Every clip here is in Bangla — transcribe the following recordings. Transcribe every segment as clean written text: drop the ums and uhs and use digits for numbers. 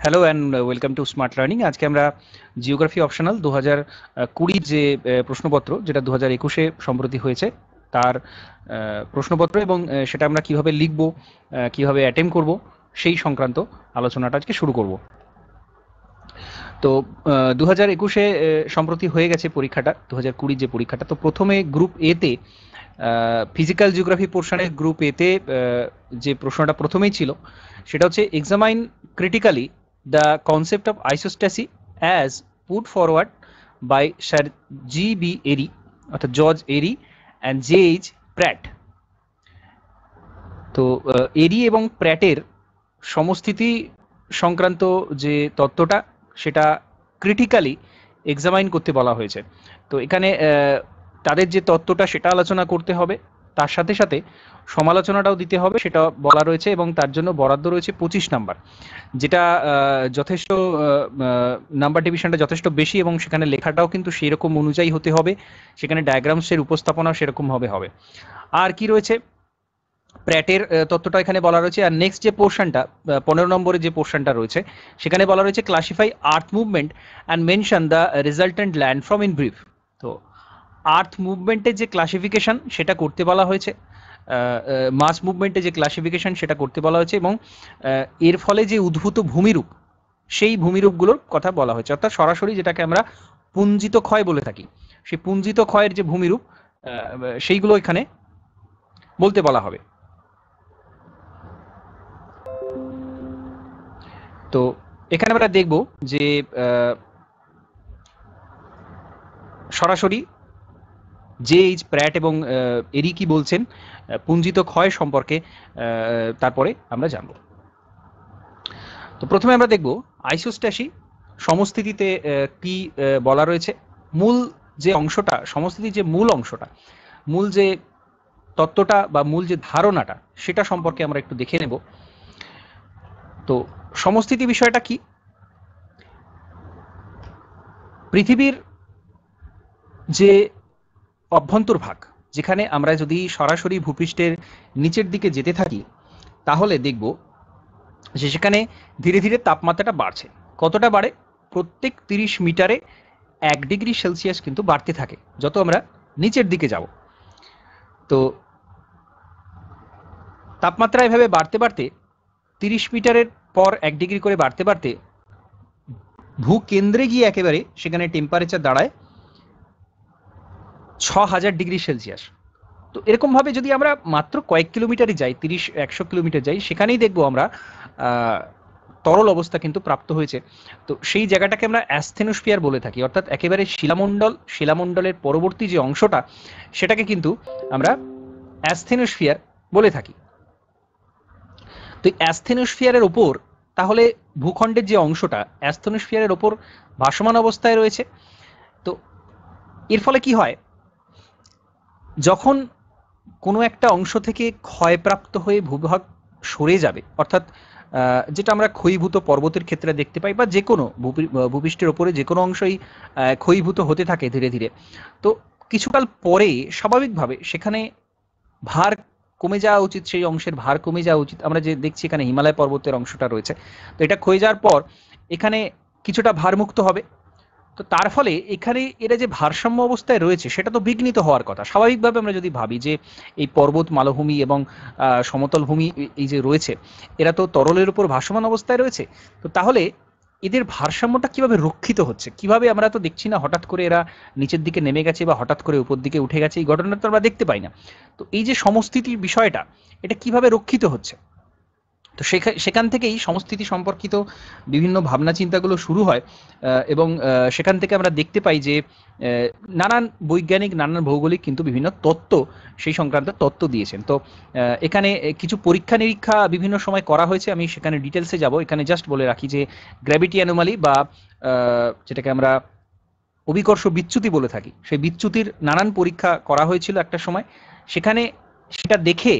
Hello and welcome to smart learning. আজকে আমরা জিওগ্রাফি অপশনাল 2020 যে প্রশ্নপত্র, যেটা 2021-এ সম্প্রতি হয়েছে, তার প্রশ্নপত্র এবং সেটা আমরা কিভাবে লিখব, কিভাবে অ্যাটেম্প করব, সেই সংক্রান্ত আলোচনাটা আজকে শুরু করব। তো 2021-এ সম্প্রতি হয়ে গেছে পরীক্ষাটা, 2020 যে পরীক্ষাটা। তো প্রথমে গ্রুপ এতে ফিজিক্যাল জিওগ্রাফি পোর্শনের গ্রুপ এতে যে প্রশ্নটা প্রথমেই ছিল সেটা হচ্ছে examine critically the concept of isostasy as put forward by sir G B. Airy, অর্থাৎ জর্জ এরি অ্যান্ড জে.এইচ. প্র্যাট। তো এরি এবং প্র্যাটের সমস্থিতি সংক্রান্ত যে তত্ত্বটা, সেটা ক্রিটিক্যালি এক্সামাইন করতে বলা হয়েছে। তো এখানে তাদের যে তত্ত্বটা সেটা আলোচনা করতে হবে, তার সাথে সাথে সমালোচনাটাও দিতে হবে, সেটা বলা রয়েছে, এবং তার জন্য বরাদ্দ রয়েছে 25 নাম্বার, যেটা যথেষ্ট নাম্বার ডিভিশনটা যথেষ্ট বেশি, এবং সেখানে লেখাটাও কিন্তু সেই রকম অনুযায়ী হতে হবে, সেখানে ডায়াগ্রামসের উপস্থাপনাও সেরকমভাবে হবে। আর কি রয়েছে, প্র্যাটের তত্ত্বটা এখানে বলা রয়েছে। আর নেক্সট যে পোর্শনটা, 15 নম্বরের যে পোর্শনটা রয়েছে, সেখানে বলা রয়েছে classify earth movement and mention the resultant landform in brief. তো আর্থ মুভমেন্টের যে ক্লাসিফিকেশন সেটা করতে বলা হয়েছে, মাস মুভমেন্টের যে ক্লাসিফিকেশন সেটা করতে বলা হয়েছে, এবং এর ফলে যে উদ্ভূত ভূমিরূপ, সেই ভূমিরূপগুলোর কথা বলা হয়েছে। অর্থাৎ সরাসরি যেটাকে আমরা পুঞ্জিত ক্ষয় বলে থাকি, সেই পুঞ্জিত ক্ষয়ের যে ভূমিরূপ, সেইগুলো এখানে বলতে বলা হবে। তো এখানে আমরা দেখব যে সরাসরি জে.এইচ. প্র্যাট এবং এরি কি বলছেন পুঞ্জিত ক্ষয় সম্পর্কে, তারপরে আমরা জানব। তো প্রথমে আমরা দেখব আইসোস্ট্যাসি সমস্থিতিতে কি বলা রয়েছে। মূল যে অংশটা, সমস্থিতির যে মূল অংশটা, মূল যে তত্ত্বটা বা মূল যে ধারণাটা, সেটা সম্পর্কে আমরা একটু দেখে নেব। তো সমস্থিতি বিষয়টা কি? পৃথিবীর যে অভ্যন্তরভাগ, যেখানে আমরা যদি সরাসরি ভূপৃষ্ঠের নিচের দিকে যেতে থাকি, তাহলে দেখব যে সেখানে ধীরে ধীরে তাপমাত্রাটা বাড়ছে। কতটা বাড়ে? প্রত্যেক 30 মিটারে 1 ডিগ্রি সেলসিয়াস কিন্তু বাড়তে থাকে যত আমরা নিচের দিকে যাব। তো তাপমাত্রা এভাবে বাড়তে বাড়তে 30 মিটারের পর 1 ডিগ্রি করে বাড়তে বাড়তে ভূকেন্দ্রে গিয়ে একেবারে সেখানে টেম্পারেচার দাঁড়ায় 6000 ডিগ্রি সেলসিয়াস। তো এরকমভাবে যদি আমরা মাত্র কয়েক কিলোমিটারই যাই, 30-100 কিলোমিটার যাই, সেখানেই দেখবো আমরা তরল অবস্থা কিন্তু প্রাপ্ত হয়েছে। তো সেই জায়গাটাকে আমরা অ্যাসথেনোস্ফিয়ার বলে থাকি, অর্থাৎ একেবারে শিলামণ্ডলের পরবর্তী যে অংশটা, সেটাকে কিন্তু আমরা অ্যাসথেনোস্ফিয়ার বলে থাকি। তো অ্যাসথেনোস্ফিয়ারের ওপর তাহলে ভূখণ্ডের যে অংশটা অ্যাসথেনোস্ফিয়ারের ওপর ভাসমান অবস্থায় রয়েছে। তো এর ফলে কি হয়, যখন কোনো একটা অংশ থেকে ক্ষয়প্রাপ্ত হয়ে ভূভাগ সরে যাবে, অর্থাৎ যেটা আমরা ক্ষয়ীভূত পর্বতের ক্ষেত্রে দেখতে পাই, বা যে কোনো ভূপৃষ্ঠের ওপরে যে কোনো অংশই ক্ষয়ীভূত হতে থাকে ধীরে ধীরে, তো কিছুকাল পরে স্বাভাবিকভাবে সেখানে ভার কমে যাওয়া উচিত, সেই অংশের ভার কমে যাওয়া উচিত। আমরা যে দেখছি এখানে হিমালয় পর্বতের অংশটা রয়েছে, তো এটা ক্ষয়ে যাওয়ার পর এখানে কিছুটা ভারমুক্ত হবে। তো তার ফলে এখানে এরা যে ভারসাম্য অবস্থায় রয়েছে সেটা তো বিঘ্নিত হওয়ার কথা। স্বাভাবিকভাবে আমরা যদি ভাবি যে এই পর্বত, মালভূমি এবং সমতল ভূমি এই যে রয়েছে, এরা তো তরলের উপর ভাসমান অবস্থায় রয়েছে। তো তাহলে এদের ভারসাম্যটা কিভাবে রক্ষিত হচ্ছে, কিভাবে? আমরা তো দেখছি না হঠাৎ করে এরা নিচের দিকে নেমে গেছে বা হঠাৎ করে উপর দিকে উঠে গেছে, এই ঘটনাটা তো আমরা দেখতে পাই না। তো এই যে সমস্থিতির বিষয়টা, এটা কিভাবে রক্ষিত হচ্ছে? তো সেখান থেকেই সমস্থিতি সম্পর্কিত বিভিন্ন ভাবনা চিন্তাগুলো শুরু হয়, এবং সেখান থেকে আমরা দেখতে পাই যে নানান বৈজ্ঞানিক, নানান ভৌগোলিক কিন্তু বিভিন্ন তত্ত্ব, সেই সংক্রান্ত তত্ত্ব দিয়েছেন। তো এখানে কিছু পরীক্ষা নিরীক্ষা বিভিন্ন সময় করা হয়েছে, আমি সেখানে ডিটেলসে যাব। এখানে জাস্ট বলে রাখি যে গ্র্যাভিটি অ্যানোমালি বা যেটাকে আমরা অভিকর্ষ বিচ্যুতি বলে থাকি, সেই বিচ্যুতির নানান পরীক্ষা করা হয়েছিল একটা সময়। সেখানে সেটা দেখে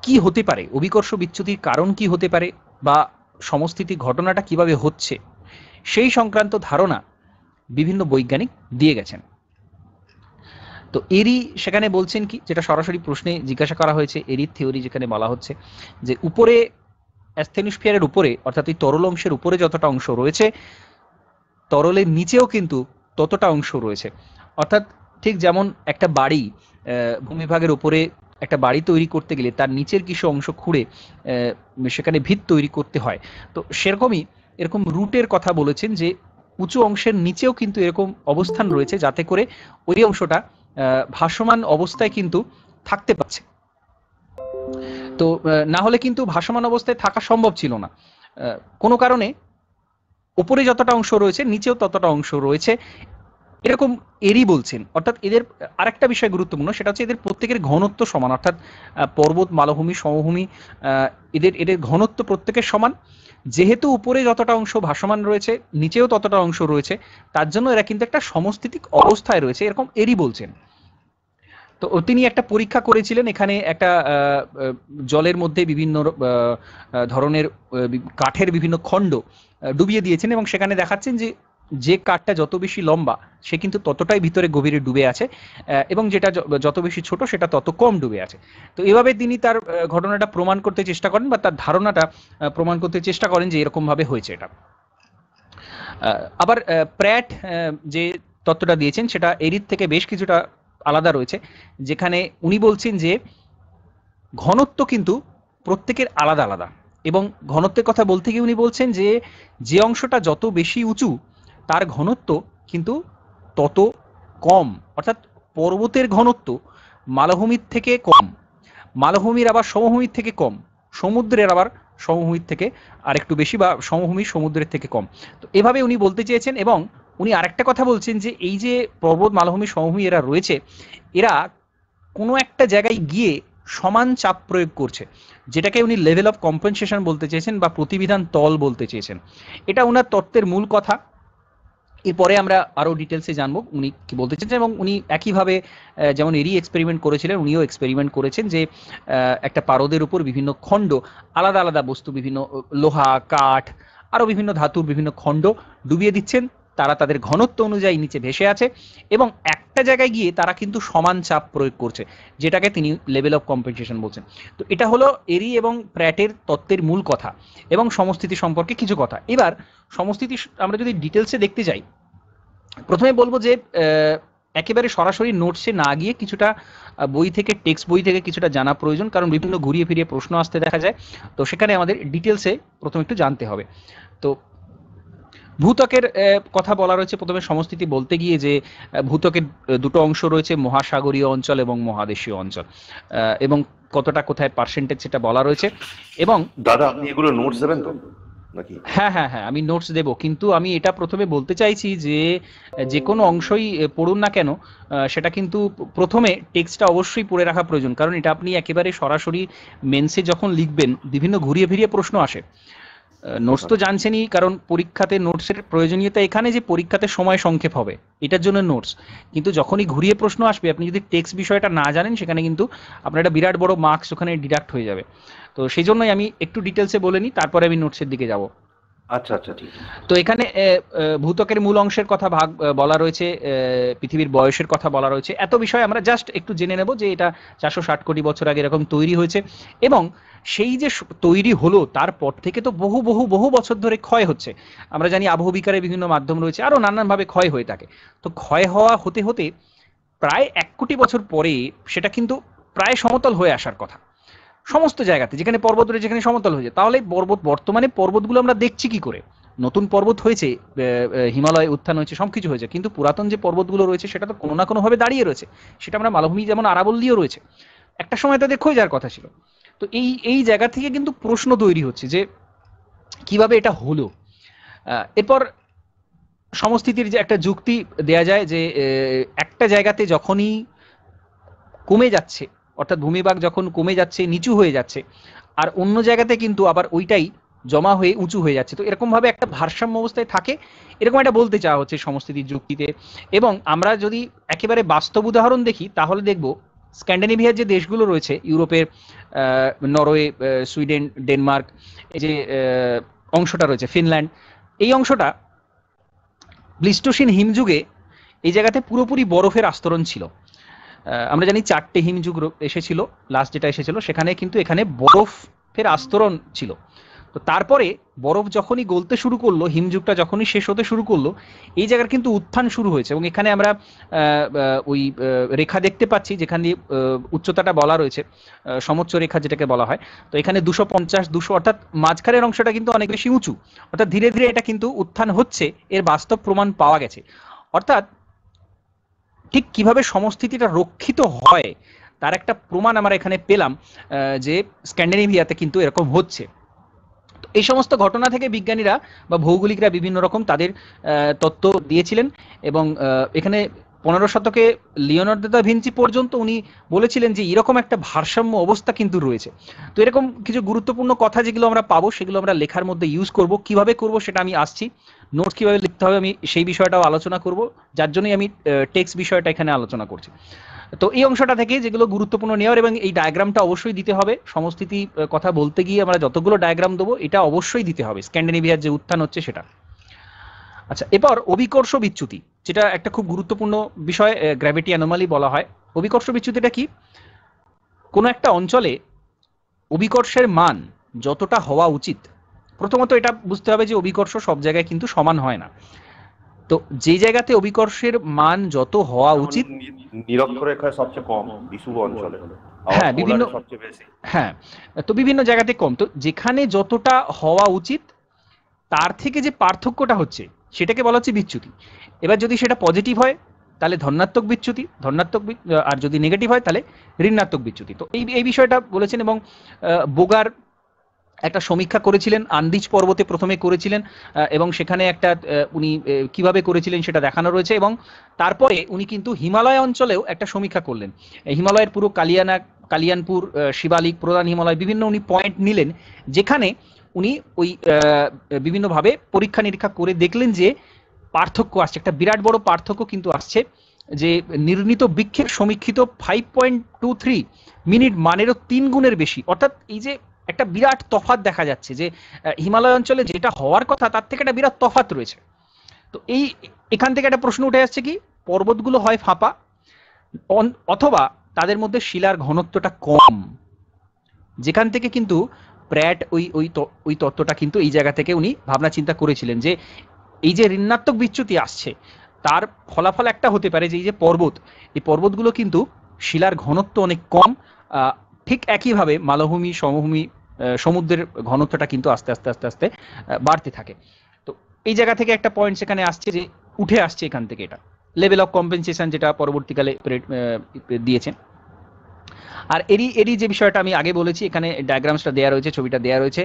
কি হতে পারে, অভিকর্ষ বিচ্যুতির কারণ কি হতে পারে, বা সমস্থিতি ঘটনাটা কিভাবে হচ্ছে, সেই সংক্রান্ত ধারণা বিভিন্ন বৈজ্ঞানিক দিয়ে গেছেন। তো এরি সেখানে বলছেন কি, যেটা সরাসরি প্রশ্নে জিজ্ঞাসা করা হয়েছে, এরির থিওরি যেখানে বলা হচ্ছে যে উপরে অ্যাসথেনোস্ফিয়ারের উপরে অর্থাৎ এই তরল অংশের উপরে যতটা অংশ রয়েছে, তরলের নিচেও কিন্তু ততটা অংশ রয়েছে। অর্থাৎ ঠিক যেমন একটা বাড়ি, ভূমিভাগের উপরে একটা বাড়ি তৈরি করতে গেলে তার নিচের কিছু অংশ খুঁড়ে সেখানে ভিত তৈরি করতে হয়, তো সেরকমই এরকম রুটের কথা বলেছেন যে উঁচু অংশের নিচেও কিন্তু এরকম অবস্থান রয়েছে যাতে করে ওই অংশটা ভাসমান অবস্থায় কিন্তু থাকতে পারছে। তো না হলে কিন্তু ভাসমান অবস্থায় থাকা সম্ভব ছিল না। কোনো কারণে উপরে যতটা অংশ রয়েছে নিচেও ততটা অংশ রয়েছে, এরকম এরই বলছেন। অর্থাৎ এদের আরেকটা বিষয় গুরুত্বপূর্ণ, সেটা হচ্ছে এদের প্রত্যেকের ঘনত্ব সমান, অর্থাৎ পর্বত, মালভূমি, সমভূমি, এদের এদের ঘনত্ব প্রত্যেকের সমান। যেহেতু উপরে যতটা অংশ ভাসমান রয়েছে নিচেও ততটা অংশ রয়েছে, তার জন্য এরা কিন্তু একটা সমস্থিতিক অবস্থায় রয়েছে, এরকম এরই বলছেন। তো তিনি একটা পরীক্ষা করেছিলেন, এখানে একটা জলের মধ্যে বিভিন্ন ধরনের কাঠের বিভিন্ন খণ্ড ডুবিয়ে দিয়েছেন এবং সেখানে দেখাচ্ছেন যে যে কাঠটা যত বেশি লম্বা সে কিন্তু ততটাই ভিতরে গভীরে ডুবে আছে, এবং যেটা যত বেশি ছোট সেটা তত কম ডুবে আছে। তো এভাবে তিনি তার ঘটনাটা প্রমাণ করতে চেষ্টা করেন বা তার ধারণাটা প্রমাণ করতে চেষ্টা করেন যে এরকমভাবে হয়েছে এটা। আবার প্র্যাট যে তত্ত্বটা দিয়েছেন সেটা এরির থেকে বেশ কিছুটা আলাদা রয়েছে, যেখানে উনি বলছেন যে ঘনত্ব কিন্তু প্রত্যেকের আলাদা আলাদা, এবং ঘনত্বের কথা বলতে গিয়ে উনি বলছেন যে যে অংশটা যত বেশি উঁচু তার ঘনত্ব কিন্তু তত কম। অর্থাৎ পর্বতের ঘনত্ব মালভূমির থেকে কম, মালভূমির আবার সমভূমির থেকে কম, সমুদ্রের আবার সমভূমির থেকে আরেকটু বেশি, বা সমভূমি সমুদ্রের থেকে কম। তো এভাবে উনি বলতে চেয়েছেন। এবং উনি আরেকটা কথা বলছেন যে এই যে পর্বত, মালভূমি, সমভূমি এরা রয়েছে, এরা কোনো একটা জায়গায় গিয়ে সমান চাপ প্রয়োগ করছে, যেটাকে উনি লেভেল অফ কম্পেনসেশন বলতে চেয়েছেন বা প্রতিবিধান তল বলতে চেয়েছেন। এটা ওনার তত্ত্বের মূল কথা। এরপরে আমরা আরও ডিটেলসে জানবো উনি কি বলতে চাইছেন। এবং উনি একইভাবে যেমন এরই এক্সপেরিমেন্ট করেছিলেন, উনিও এক্সপেরিমেন্ট করেছেন যে একটা পারদের উপর বিভিন্ন খণ্ড, আলাদা আলাদা বস্তু, বিভিন্ন লোহা, কাঠ, আরও বিভিন্ন ধাতুর বিভিন্ন খণ্ড ডুবিয়ে দিচ্ছেন, তারা তাদের ঘনত্ব অনুযায়ী নিচে ভেসে আছে এবং একটা জায়গায় গিয়ে তারা কিন্তু সমান চাপ প্রয়োগ করছে, যেটাকে তিনি লেভেল অফ কম্পেনসেশন বলছেন। তো এটা হলো এরি এবং প্র্যাটের তত্ত্বের মূল কথা এবং সমস্থিতি সম্পর্কে কিছু কথা। এবার সমস্থিতি আমরা যদি ডিটেলসে দেখতে যাই, প্রথমে বলবো যে একেবারে সরাসরি নোটসে না গিয়ে কিছুটা বই থেকে, টেক্সট বই থেকে কিছুটা জানা প্রয়োজন, কারণ বিভিন্ন ঘুরিয়ে ফিরিয়ে প্রশ্ন আসতে দেখা যায়। তো সেখানে আমাদের ডিটেলসে প্রথমে একটু জানতে হবে। তো ভূত্বকের কথা বলা রয়েছে প্রথমে সমস্থিতি বলতে গিয়ে যে ভূত্বকের দুটো অংশ রয়েছে, মহাসাগরীয় অঞ্চল এবং মহাদেশীয় অঞ্চল, এবং কতটা কোথায় পার্সেন্টেজ সেটা বলা রয়েছে। এবং দাদা আপনি এগুলো নোটস দেবেন তো নাকি? হ্যাঁ হ্যাঁ হ্যাঁ, আমি নোটস দেব, কিন্তু আমি এটা প্রথমে বলতে চাইছি যে যে কোনো অংশই পড়ুন না কেন, সেটা কিন্তু প্রথমে টেক্সটটা অবশ্যই পড়ে রাখা প্রয়োজন, কারণ এটা আপনি একেবারে সরাসরি মেন্সে যখন লিখবেন বিভিন্ন ঘুরিয়ে ফিরিয়ে প্রশ্ন আসে। নোটস তো জানছেনই, কারণ পরীক্ষাতে নোটসের প্রয়োজনীয়তা এখানে যে পরীক্ষাতে সময় সংক্ষেপ হবে এটার জন্য নোটস, কিন্তু যখনই ঘুরিয়ে প্রশ্ন আসবে আপনি যদি টেক্সট বিষয়টা না জানেন সেখানে কিন্তু আপনার একটা বিরাট বড় মার্কস ওখানে ডিডাক্ট হয়ে যাবে। তো সেই জন্যই আমি একটু ডিটেলসে বলে নিই, তারপরে আমি নোটসের দিকে যাব। আচ্ছা আচ্ছা ঠিক। তো এখানে ভূত্বকের মূল অংশের কথা বলা রয়েছে, পৃথিবীর বয়সের কথা বলা রয়েছে, এত বিষয় আমরা জাস্ট একটু জেনে নেব যে এটা 460 কোটি বছর আগে এরকম তৈরি হয়েছে, এবং সেই যে তৈরি হলো তারপর থেকে তো বহু বহু বহু বছর ধরে ক্ষয় হচ্ছে। আমরা জানি আবহবিকারের বিভিন্ন মাধ্যম রয়েছে, আরও নানানভাবে ক্ষয় হয়ে থাকে। তো ক্ষয় হওয়া হতে হতে প্রায় 1 কোটি বছর পরে সেটা কিন্তু প্রায় সমতল হয়ে আসার কথা সমস্ত জায়গাতে, যেখানে পর্বত রয়েছে যেখানে সমতল হয়েছে। তাহলে বর্তমানে পর্বতগুলো আমরা দেখছি কি করে? নতুন পর্বত হয়েছে, হিমালয় উত্থান হয়েছে, সবকিছু হয়েছে, কিন্তু পুরাতন যে পর্বতগুলো রয়েছে সেটা তো কোনো না কোনোভাবে দাঁড়িয়ে রয়েছে। সেটা আমরা মালভূমি যেমন আরাবল্লীও রয়েছে, একটা সময় তাদের ক্ষয়ে যাওয়ার কথা ছিল। তো এই এই জায়গা থেকে কিন্তু প্রশ্ন তৈরি হচ্ছে যে কিভাবে এটা হলো। এরপর সমস্থিতির যে একটা যুক্তি দেয়া যায় যে একটা জায়গাতে যখনই কমে যাচ্ছে, অর্থাৎ ভূমিভাগ যখন কমে যাচ্ছে, নিচু হয়ে যাচ্ছে, আর অন্য জায়গাতে কিন্তু আবার ওইটাই জমা হয়ে উঁচু হয়ে যাচ্ছে, তো এরকমভাবে একটা ভারসাম্য অবস্থায় থাকে, এরকম একটা বলতে চাওয়া হচ্ছে সমস্থিতির যুক্তিতে। এবং আমরা যদি একেবারে বাস্তব উদাহরণ দেখি তাহলে দেখব স্ক্যান্ডিনেভিয়ার যে দেশগুলো রয়েছে, ইউরোপের নরওয়ে, সুইডেন, ডেনমার্ক, এই যে অংশটা রয়েছে, ফিনল্যান্ড, এই অংশটা প্লিস্টোসিন হিমযুগে এই জায়গাতে পুরোপুরি বরফের আস্তরণ ছিল। আমরা জানি 4টে হিমযুগ এসেছিল, লাস্ট যেটা এসেছিল সেখানে কিন্তু এখানে বরফের আস্তরণ ছিল। তো তারপরে বরফ যখনই গলতে শুরু করলো, হিমযুগটা যখনই শেষ হতে শুরু করলো, এই জায়গার কিন্তু উত্থান শুরু হয়েছে। এবং এখানে আমরা ওই রেখা দেখতে পাচ্ছি যেখান দিয়ে উচ্চতাটা বলা রয়েছে, সমোচ্চ রেখা যেটাকে বলা হয়। তো এখানে 250 200, অর্থাৎ মাঝখানের অংশটা কিন্তু অনেক বেশি উঁচু, অর্থাৎ ধীরে ধীরে এটা কিন্তু উত্থান হচ্ছে, এর বাস্তব প্রমাণ পাওয়া গেছে। অর্থাৎ ঠিক কিভাবে সমস্থিতিটা রক্ষিত হয় তার একটা প্রমাণ আমরা এখানে পেলাম, যে স্ক্যান্ডিনেভিয়াতে কিন্তু এরকম হচ্ছে। এই সমস্ত ঘটনা থেকে বিজ্ঞানীরা বা ভৌগোলিকরা বিভিন্ন রকম তাদের তত্ত্ব দিয়েছিলেন। এবং এখানে 15 শতকে লিওনার্দো দা ভিঞ্চি পর্যন্ত উনি বলেছিলেন যে এরকম একটা ভারসাম্য অবস্থা কিন্তু রয়েছে। তো এরকম কিছু গুরুত্বপূর্ণ কথা যেগুলো আমরা পাবো সেগুলো আমরা লেখার মধ্যে ইউজ করব। কিভাবে করব সেটা আমি আসছি, নোটস কিভাবে লিখতে হবে আমি সেই বিষয়টাও আলোচনা করব, যার জন্যই আমি টেক্সট বিষয়টা এখানে আলোচনা করছি। তো এই অংশটা থেকে যেগুলো গুরুত্বপূর্ণ নেওয়ার, এবং এই ডায়াগ্রামটা অবশ্যই দিতে হবে। সমস্থিতি কথা বলতে গিয়ে আমরা যতগুলো ডায়াগ্রাম দেবো এটা অবশ্যই দিতে হবে, স্ক্যান্ডিনেভিয়ার যে উত্থান হচ্ছে সেটা। আচ্ছা, এরপর অভিকর্ষ বিচ্যুতি, যেটা একটা খুব গুরুত্বপূর্ণ বিষয়, গ্র্যাভিটি অ্যানোমালি বলা হয়। অভিকর্ষ বিচ্যুতিটা কি? কোনো একটা অঞ্চলে অভিকর্ষের মান যতটা হওয়া উচিত, প্রথমত এটা বুঝতে হবে যে অভিকর্ষ সব জায়গায় কিন্তু সমান হয় না। তো যে জায়গাতে অভিকর্ষের মান যত হওয়া উচিত, নিরক্ষরেখায় সবচেয়ে কম, বিষুব অঞ্চলে, আবার হ্যাঁ বিভিন্ন, পোলারে সবচেয়ে বেশি। হ্যাঁ, তো বিভিন্ন জায়গাতে কম। তো যেখানে যতটা হওয়া উচিত তার থেকে যে পার্থক্যটা হচ্ছে সেটাকে বলা হচ্ছে বিচ্যুতি। এবার যদি সেটা পজিটিভ হয় তাহলে ধনাত্মক বিচ্যুতি, আর যদি নেগেটিভ হয় তাহলে ঋণাত্মক বিচ্যুতি। তো এই বিষয়টা বলেছেন। এবং বোগার একটা সমীক্ষা করেছিলেন, আন্দিজ পর্বতে প্রথমে করেছিলেন, এবং সেখানে একটা উনি কিভাবে করেছিলেন সেটা দেখানো রয়েছে। এবং তারপরে উনি কিন্তু হিমালয় অঞ্চলেও একটা সমীক্ষা করলেন। হিমালয়ের পুরো কালিয়ানপুর, শিবালিক, প্রধান হিমালয়, বিভিন্ন উনি পয়েন্ট নিলেন, যেখানে উনি ওই বিভিন্নভাবে পরীক্ষা নিরীক্ষা করে দেখলেন যে পার্থক্য আসছে, একটা বিরাট বড় পার্থক্য কিন্তু আসছে, যে নির্ণীত বৃক্ষের সমীক্ষিত 5.23 মিনিট মানেরও 3 গুণের বেশি। অর্থাৎ এই যে একটা বিরাট তফাৎ দেখা যাচ্ছে, যে হিমালয় অঞ্চলে যেটা হওয়ার কথা তার থেকে একটা বিরাট তফাৎ রয়েছে। তো এখান থেকে একটা প্রশ্ন উঠে আসছে কি, পর্বতগুলো হয় ফাঁপা, অথবা তাদের মধ্যে শিলার ঘনত্বটা কম। যেখান থেকে কিন্তু প্র্যাট ওই তত্ত্বটা কিন্তু এই জায়গা থেকে উনি ভাবনা চিন্তা করেছিলেন, যে এই যে ঋণাত্মক বিচ্যুতি আসছে তার ফলাফল একটা হতে পারে যে এই যে এই পর্বতগুলো কিন্তু শিলার ঘনত্ব অনেক কম। ঠিক একইভাবে মালভূমি, সমভূমি, সমুদ্রের ঘনত্বটা কিন্তু আস্তে আস্তে আস্তে আস্তে বাড়তে থাকে। তো এই জায়গা থেকে একটা পয়েন্ট সেখানে আসছে, যে উঠে আসছে এখান থেকে এটা লেভেল অফ কম্পেনসেশন, যেটা পরবর্তীকালে দিয়েছেন। আর এরই যে বিষয়টা আমি আগে বলেছি, এখানে ডায়াগ্রামসটা দেওয়া রয়েছে, ছবিটা দেওয়া রয়েছে।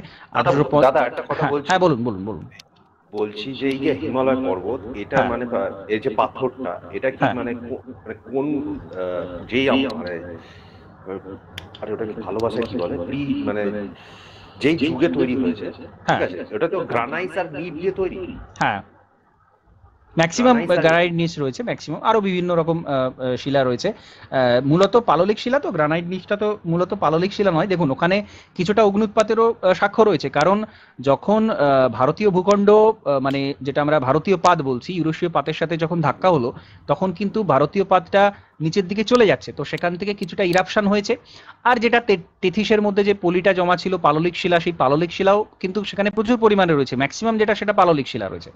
দাদা একটা কথা বলছি। হ্যাঁ, বলুন বলুন বলুন। বলছি যে এই যে হিমালয় পর্বত, এটা মানে এই যে পাথরটা, এটা কি মানে কোন যেই মানে আরে ওটা কি ভালোবাসা কি বলে, মানে যেই যুগে তৈরি হয়েছে, ঠিক আছে, ওটা তো গ্রানাইট আর নিব দিয়ে তৈরি। হ্যাঁ, ম্যাক্সিমাম গ্রানাইট নিচ রয়েছে, ম্যাক্সিমাম আরো বিভিন্ন রকম শিলা রয়েছে। মূলত পাললিক শিলা, তো গ্রানাইট নিচটা তো মূলত পাললিক শিলা নয়। দেখুন ওখানে কিছুটা অগ্নুৎপাতেরও সাক্ষ্য রয়েছে, কারণ যখন ভারতীয় ভূখণ্ড, মানে যেটা আমরা ভারতীয় পাত বলছি, ইউরোপীয় পাতের সাথে যখন ধাক্কা হলো, তখন কিন্তু ভারতীয় পাতটা নিচের দিকে চলে যাচ্ছে, তো সেখান থেকে কিছুটা ইরাপশন হয়েছে। আর যেটা তেথিসের মধ্যে যে পলিটা জমা ছিল পাললিক শিলা, সেই পাললিক শিলাও কিন্তু সেখানে প্রচুর পরিমাণে রয়েছে, ম্যাক্সিমাম যেটা সেটা পাললিক শিলা রয়েছে।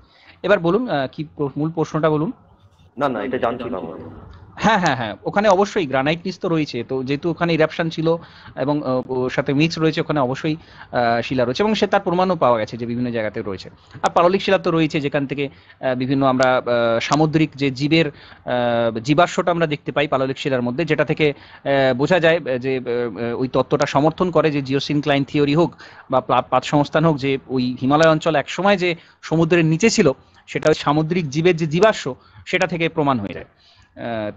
এবার বলুন কি মূল প্রশ্নটা বলুন। না না, এটা জানছিলাম। হ্যাঁ হ্যাঁ হ্যাঁ, ওখানে অবশ্যই গ্রানাইট নিচ তো রয়েছে, তো যেহেতু ওখানে ইরাপশন ছিল এবং ওর সাথে মিক্স রয়েছে, ওখানে অবশ্যই শিলা রয়েছে, এবং সে তার প্রমাণও পাওয়া গেছে যে বিভিন্ন জায়গাতে রয়েছে। আর পাললিক শিলা তো রয়েছে, যেখান থেকে বিভিন্ন আমরা সামুদ্রিক যে জীবের জীবাশ্মটা আমরা দেখতে পাই পাললিক শিলার মধ্যে, যেটা থেকে বোঝা যায় যে ওই তত্ত্বটা সমর্থন করে যে জিওসিনক্লাইন থিওরি হোক বা পাত সংস্থান হোক, যে ওই হিমালয় অঞ্চল একসময় যে সমুদ্রের নিচে ছিল, সেটা সামুদ্রিক জীবের যে জীবাশ্ম সেটা থেকে প্রমাণ হয়ে যায়।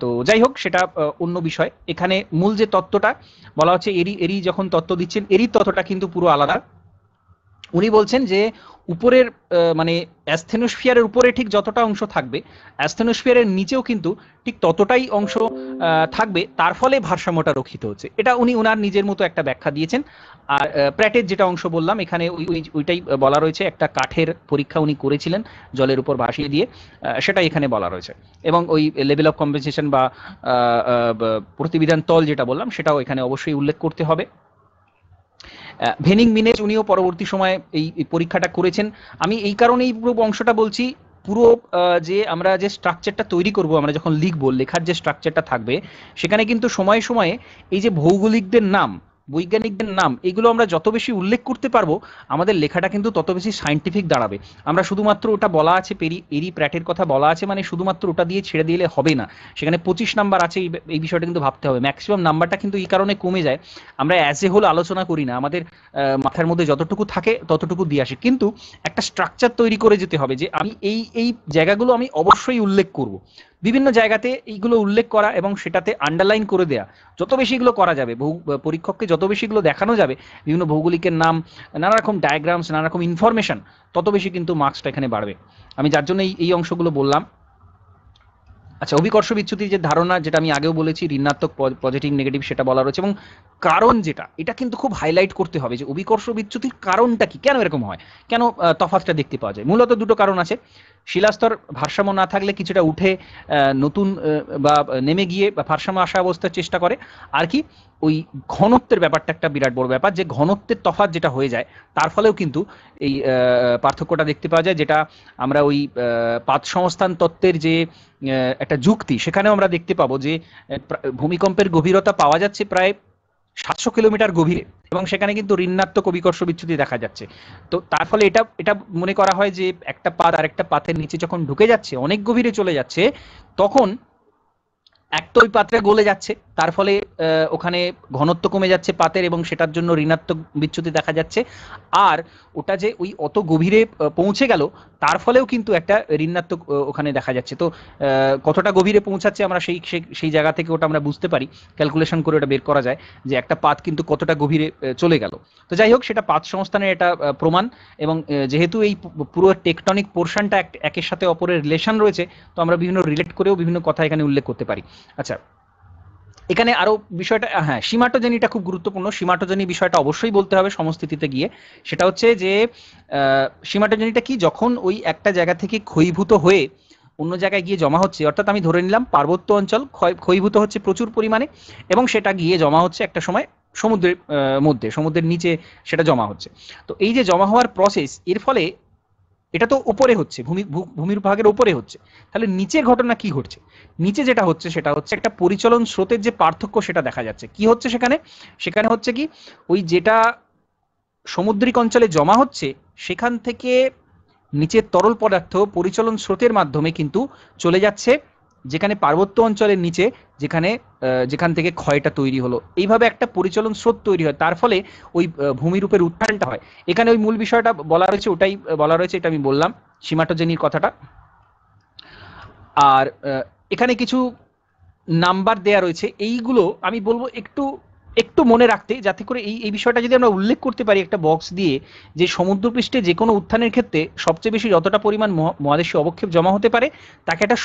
তো যাই হোক, সেটা অন্য বিষয়। এখানে মূল যে তত্ত্বটা বলা হচ্ছে, এরই যখন তত্ত্ব দিচ্ছেন, এরই তত্ত্বটা কিন্তু পুরো আলাদা। উনি বলছেন যে উপরের মানে অ্যাস্থেনোস্ফিয়ারের উপরে ঠিক যতটা অংশ থাকবে, অ্যাস্থেনোস্ফিয়ারের নিচেও কিন্তু ঠিক ততটাই অংশ থাকবে, তার ফলে ভারসাম্যটা রক্ষিত হচ্ছে। এটা উনি ওনার নিজের মতো একটা ব্যাখ্যা দিয়েছেন। আর প্র্যাটের যেটা অংশ বললাম, এখানে ওইটাই বলা রয়েছে, একটা কাঠের পরীক্ষা উনি করেছিলেন জলের উপর ভাসিয়ে দিয়ে, সেটাই এখানে বলা রয়েছে। এবং ওই লেভেল অফ কম্পেনসেশন বা প্রতিবিধান তল যেটা বললাম, সেটাও এখানে অবশ্যই উল্লেখ করতে হবে। ভেনিং মিনেজ উনিও পরবর্তী সময়ে এই পরীক্ষাটা করেছেন। আমি এই কারণেই পুরো অংশটা বলছি, পুরো যে আমরা যে স্ট্রাকচারটা তৈরি করব, আমরা যখন লিখবো, লেখার যে স্ট্রাকচারটা থাকবে, সেখানে কিন্তু সময়ে সময়ে এই যে ভৌগোলিকদের নাম, বৈজ্ঞানিকদের নাম, এগুলো আমরা যত বেশি উল্লেখ করতে পারবো, আমাদের লেখাটা কিন্তু তত বেশি সায়েন্টিফিক দাঁড়াবে। আমরা শুধুমাত্র ওটা বলা আছে, এরি প্র্যাটের কথা বলা আছে মানে শুধুমাত্র ওটা দিয়ে ছেড়ে দিলে হবে না, সেখানে 25 নাম্বার আছে, এই বিষয়টা কিন্তু ভাবতে হবে। ম্যাক্সিমাম নাম্বারটা কিন্তু এই কারণে কমে যায়, আমরা অ্যাজ এ হোল আলোচনা করি না, আমাদের মাথার মধ্যে যতটুকু থাকে ততটুকু দিয়ে আসি, কিন্তু একটা স্ট্রাকচার তৈরি করে যেতে হবে যে আমি এই জায়গাগুলো আমি অবশ্যই উল্লেখ করব। বিভিন্ন জায়গাতে এইগুলো উল্লেখ করা এবং সেটাতে আন্ডারলাইন করে দেয়া, যত বেশি এগুলো করা যাবে, পরীক্ষককে যত বেশি এগুলো দেখানো যাবে, বিভিন্ন ভৌগোলিকের নাম, নানা রকম ডায়াগ্রামস, নানা রকম ইনফরমেশন, তত বেশি কিন্তু মার্কসটা এখানে বাড়বে। আমি যার জন্য এই অংশগুলো বললাম। আচ্ছা, অভিকর্ষ বিচ্যুতির যে ধারণা, যেটা আমি আগেও বলেছি, ঋণাত্মক পজিটিভ নেগেটিভ, সেটা বলা রয়েছে, এবং কারণ যেটা, এটা কিন্তু খুব হাইলাইট করতে হবে যে অভিকর্ষ বিচ্যুতির কারণটা কি, কেন এরকম হয়, কেন তফাৎটা দেখতে পাওয়া যায়। মূলত দুটো কারণ আছে। শিলাস্তর ভারসাম্য না থাকলে কিছুটা উঠে নতুন বা নেমে গিয়ে বা ভারসাম্য আসা অবস্থার চেষ্টা করে। আর কি, ওই ঘনত্বের ব্যাপারটা একটা বিরাট বড় ব্যাপার, যে ঘনত্বের তফাৎ যেটা হয়ে যায়, তার ফলেও কিন্তু এই পার্থক্যটা দেখতে পাওয়া যায়, যেটা আমরা ওই পাত সংস্থান তত্ত্বের যে একটা যুক্তি, সেখানেও আমরা দেখতে পাবো যে ভূমিকম্পের গভীরতা পাওয়া যাচ্ছে প্রায় 700 কিলোমিটার গভীরে, এবং সেখানে কিন্তু ঋণাত্মক অভিকর্ষ বিচ্যুতি দেখা যাচ্ছে। তো তার ফলে এটা এটা মনে করা হয় যে একটা পাত আরেকটা পাতের নিচে যখন ঢুকে যাচ্ছে, অনেক গভীরে চলে যাচ্ছে, তখন এক তো ওই পাত্রে গলে যাচ্ছে, তার ফলে ওখানে ঘনত্ব কমে যাচ্ছে পাতের, এবং সেটার জন্য ঋণাত্মক বিচ্যুতি দেখা যাচ্ছে। আর ওটা যে ওই অত গভীরে পৌঁছে গেল, তার ফলেও কিন্তু একটা ঋণাত্মক ওখানে দেখা যাচ্ছে। তো কতটা গভীরে পৌঁছাচ্ছে আমরা সেই জায়গা থেকে ওটা আমরা বুঝতে পারি, ক্যালকুলেশন করে ওটা বের করা যায় যে একটা পাত কিন্তু কতটা গভীরে চলে গেল। তো যাই হোক, সেটা পাত সংস্থানের এটা প্রমাণ, এবং যেহেতু এই পুরো টেকটনিক পোর্শনটা একের সাথে অপরের রিলেশন রয়েছে, তো আমরা বিভিন্ন রিলেট করেও বিভিন্ন কথা এখানে উল্লেখ করতে পারি। আচ্ছা, এখানে আরো বিষয়টা, হ্যাঁ, সীমাটোজনিটা খুব গুরুত্বপূর্ণ। সীমাটোজনি বিষয়টা অবশ্যই বলতে হবে সমস্থিতিতে গিয়ে। সেটা হচ্ছে যে সীমাটোজনিটা কি, যখন ওই একটা জায়গা থেকে ক্ষয়ীভূত হয়ে অন্য জায়গায় গিয়ে জমা হচ্ছে, অর্থাৎ আমি ধরে নিলাম পার্বত্য অঞ্চল ক্ষয়ীভূত হচ্ছে প্রচুর পরিমাণে, এবং সেটা গিয়ে জমা হচ্ছে একটা সময় সমুদ্রের মধ্যে, সমুদ্রের নিচে সেটা জমা হচ্ছে। তো এই যে জমা হওয়ার প্রসেস, এর ফলে এটা তো উপরে হচ্ছে, ভূমির ভাগের উপরে হচ্ছে, তাহলে নিচের ঘটনা কি ঘটছে? নিচে যেটা হচ্ছে সেটা হচ্ছে একটা পরিচলন স্রোতের যে পার্থক্য, সেটা দেখা যাচ্ছে। কি হচ্ছে সেখানে? সেখানে হচ্ছে কি, ওই যেটা সমুদ্রিক অঞ্চলে জমা হচ্ছে, সেখান থেকে নিচের তরল পদার্থ পরিচলন স্রোতের মাধ্যমে কিন্তু চলে যাচ্ছে যেখানে পার্বত্য অঞ্চলের নিচে, যেখান থেকে ক্ষয়টা তৈরি হলো, এইভাবে একটা পরিচলন স্রোত তৈরি হয়, তার ফলে ওই ভূমিরূপের উত্থানটা হয়। এখানে ওই মূল বিষয়টা বলা রয়েছে, ওটাই বলা রয়েছে, এটা আমি বললাম সীমাটোজেনির কথাটা। আর এখানে কিছু নাম্বার দেয়া রয়েছে, এইগুলো আমি বলবো একটু একটু মনে রাখতে, যাতে করে এই বিষয়টা যদি আমরা উল্লেখ করতে পারি একটা বক্স দিয়ে, যে সমুদ্রপৃষ্ঠে যে কোনো উত্থানের ক্ষেত্রে সবচেয়ে বেশি যতটা পরিমাণ মহাদেশীয় অবক্ষেপ জমা হতে পারে, তাকে একটা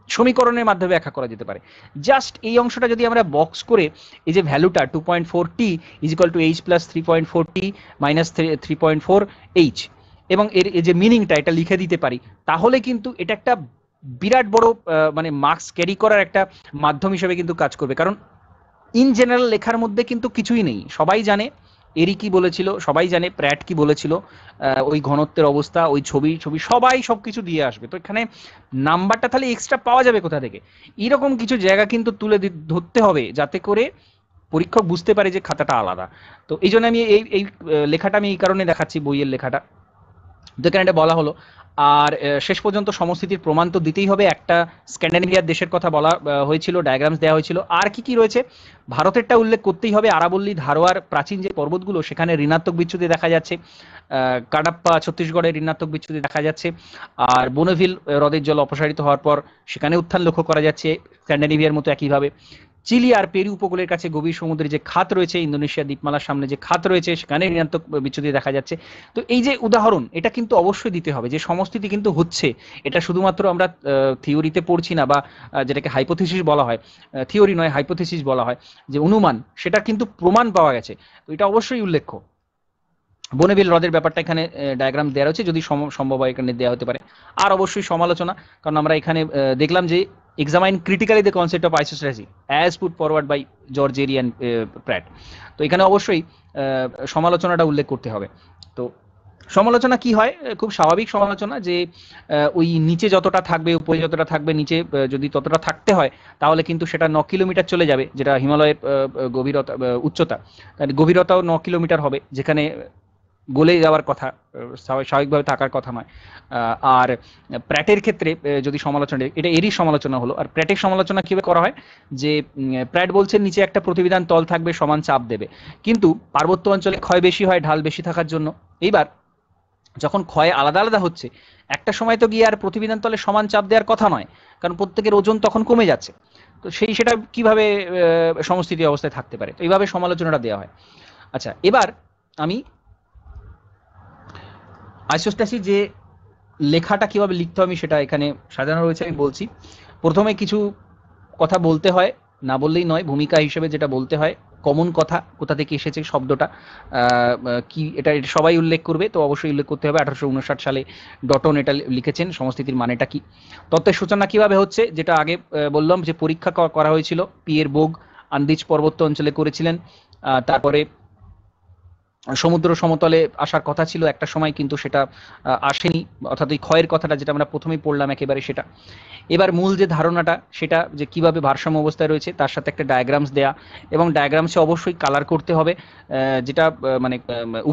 সমীকরণের মাধ্যমে ব্যাখ্যা করা যেতে পারে। জাস্ট এই অংশটা যদি আমরা বক্স করে, এই যে ভ্যালুটা 2.4t is equal to h plus 3.4t minus 3.4h, এবং এর যে মিনিংটা এটা লিখে দিতে পারি, তাহলে কিন্তু এটা একটা বিরাট বড় মানে মার্কস ক্যারি করার একটা মাধ্যম হিসেবে কিন্তু কাজ করবে। কারণ ইন জেনারেল লেখার মধ্যে কিন্তু কিছুই নেই, সবাই জানে এরি কি বলেছিল, সবাই জানে প্র্যাট কি বলেছিল, ওই ঘনত্বের অবস্থা, ওই ছবি সবাই সবকিছু দিয়ে আসবে। তো এখানে নাম্বারটা তাহলে এক্সট্রা পাওয়া যাবে কোথা থেকে? এরকম কিছু জায়গা কিন্তু তুলে ধরতে হবে, যাতে করে পরীক্ষক বুঝতে পারে যে খাতাটা আলাদা। তো এই জন্য আমি এই লেখাটা আমি এই কারণে দেখাচ্ছি, বইয়ের লেখাটা, যেখানে এটা বলা হলো। আর শেষ পর্যন্ত সমস্থিতির প্রমাণ তো দিতেই হবে। একটা স্ক্যান্ডিনেভিয়ার দেশের কথা বলা হয়েছিল, ডায়াগ্রামস দেওয়া হয়েছিল। আর কি কি রয়েছে? ভারতেরটা উল্লেখ করতেই হবে, আরাবল্লী ধারোয়ার প্রাচীন যে পর্বতগুলো, সেখানে ঋণাত্মক বিচ্যুতি দেখা যাচ্ছে। কাডাপ্পা ছত্তিশগড়ের ঋণাত্মক বিচ্যুতি দেখা যাচ্ছে। আর বোনেভিল হ্রদের জল অপসারিত হওয়ার পর সেখানে উত্থান লক্ষ্য করা যাচ্ছে, স্ক্যান্ডিনেভিয়ার মতো একইভাবে। চিলি আর পেরু উপকূলের কাছে গভীর সমুদ্রে যে খাত রয়েছে, ইন্দোনেশিয়া দ্বীপমালার সামনে যে খাত রয়েছে, সেখানে ঋণাত্মক বিচ্যুতি দেখা যাচ্ছে। তো এই যে উদাহরণ, এটা কিন্তু অবশ্যই দিতে হবে যে সমস্থিতি কিন্তু হচ্ছে। এটা শুধুমাত্র আমরা থিওরিতে পড়ছি না, বা যেটাকে হাইপোথিসিস বলা হয়, থিওরি নয় হাইপোথিসিস বলা হয়, যে অনুমান, সেটা কিন্তু প্রমাণ পাওয়া গেছে। তো এটা অবশ্যই উল্লেখ্য। বনেভিল হ্রদের ব্যাপারটা এখানে ডায়াগ্রাম দেওয়া রয়েছে, যদি সম্ভব হয় এখানে দেওয়া হতে পারে। আর অবশ্যই সমালোচনা, কারণ আমরা এখানে দেখলাম যে examine critically the concept of isostacy as put forward by Georgeri and Pratt. তো এখানে অবশ্যই সমালোচনাটা উল্লেখ করতে হবে। তো সমালোচনা কি হয়, খুব স্বাভাবিক সমালোচনা যে ওই নিচে যতটা থাকবে উপরে যতটা থাকবে, নিচে যদি ততটা থাকতে হয় তাহলে কিন্তু সেটা 9 কিলোমিটার চলে যাবে, যেটা হিমালয়ের গভীরতা উচ্চতা, গভীরতাও 9 কিলোমিটার হবে, যেখানে গলে যাওয়ার কথা, স্বাভাবিকভাবে থাকার কথা নয়। আর প্র্যাটের ক্ষেত্রে যদি সমালোচনা, এটা এরই সমালোচনা হলো। আর প্র্যাটের সমালোচনা কীভাবে করা হয়, যে প্র্যাট বলছেন নিচে একটা প্রতিবিধান তল থাকবে, সমান চাপ দেবে, কিন্তু পার্বত্য অঞ্চলে ক্ষয় বেশি হয় ঢাল বেশি থাকার জন্য। এইবার যখন ক্ষয় আলাদা আলাদা হচ্ছে, একটা সময় তো গিয়ে আর প্রতিবিধান তলে সমান চাপ দেওয়ার কথা নয়, কারণ প্রত্যেকের ওজন তখন কমে যাচ্ছে। তো সেটা কিভাবে সমস্থিতি অবস্থায় থাকতে পারে, তো এইভাবে সমালোচনাটা দেওয়া হয়। আচ্ছা, এবার আমি আইসোস্ট্যাসি যে লেখাটা কিভাবে লিখতে হবে সেটা এখানে সাজানো রয়েছে, আমি বলছি। প্রথমে কিছু কথা বলতে হয়, না বললেই নয়, ভূমিকা হিসেবে যেটা বলতে হয়, কমন কথা, কোথা থেকে এসেছে শব্দটা, কি, এটা সবাই উল্লেখ করবে, তো অবশ্যই উল্লেখ করতে হবে 1859 সালে ডটন এটা লিখেছেন, সমস্থিতির মানেটা কি। তত্ত্বের সূচনা কিভাবে হচ্ছে, যেটা আগে বললাম যে পরীক্ষা করা হয়েছিল, পিয়ের বোগ আন্দিজ পর্বত্য অঞ্চলে করেছিলেন। তারপরে সমুদ্র সমতলে আসার কথা ছিল একটা সময়, কিন্তু সেটা আসেনি, অর্থাৎ ওই ক্ষয়ের কথাটা যেটা আমরা প্রথমেই পড়লাম একেবারে সেটা। এবার মূল যে ধারণাটা সেটা, যে কিভাবে ভারসাম্য অবস্থায় রয়েছে, তার সাথে একটা ডায়াগ্রামস দেয়া, এবং ডায়াগ্রামসে অবশ্যই কালার করতে হবে, যেটা মানে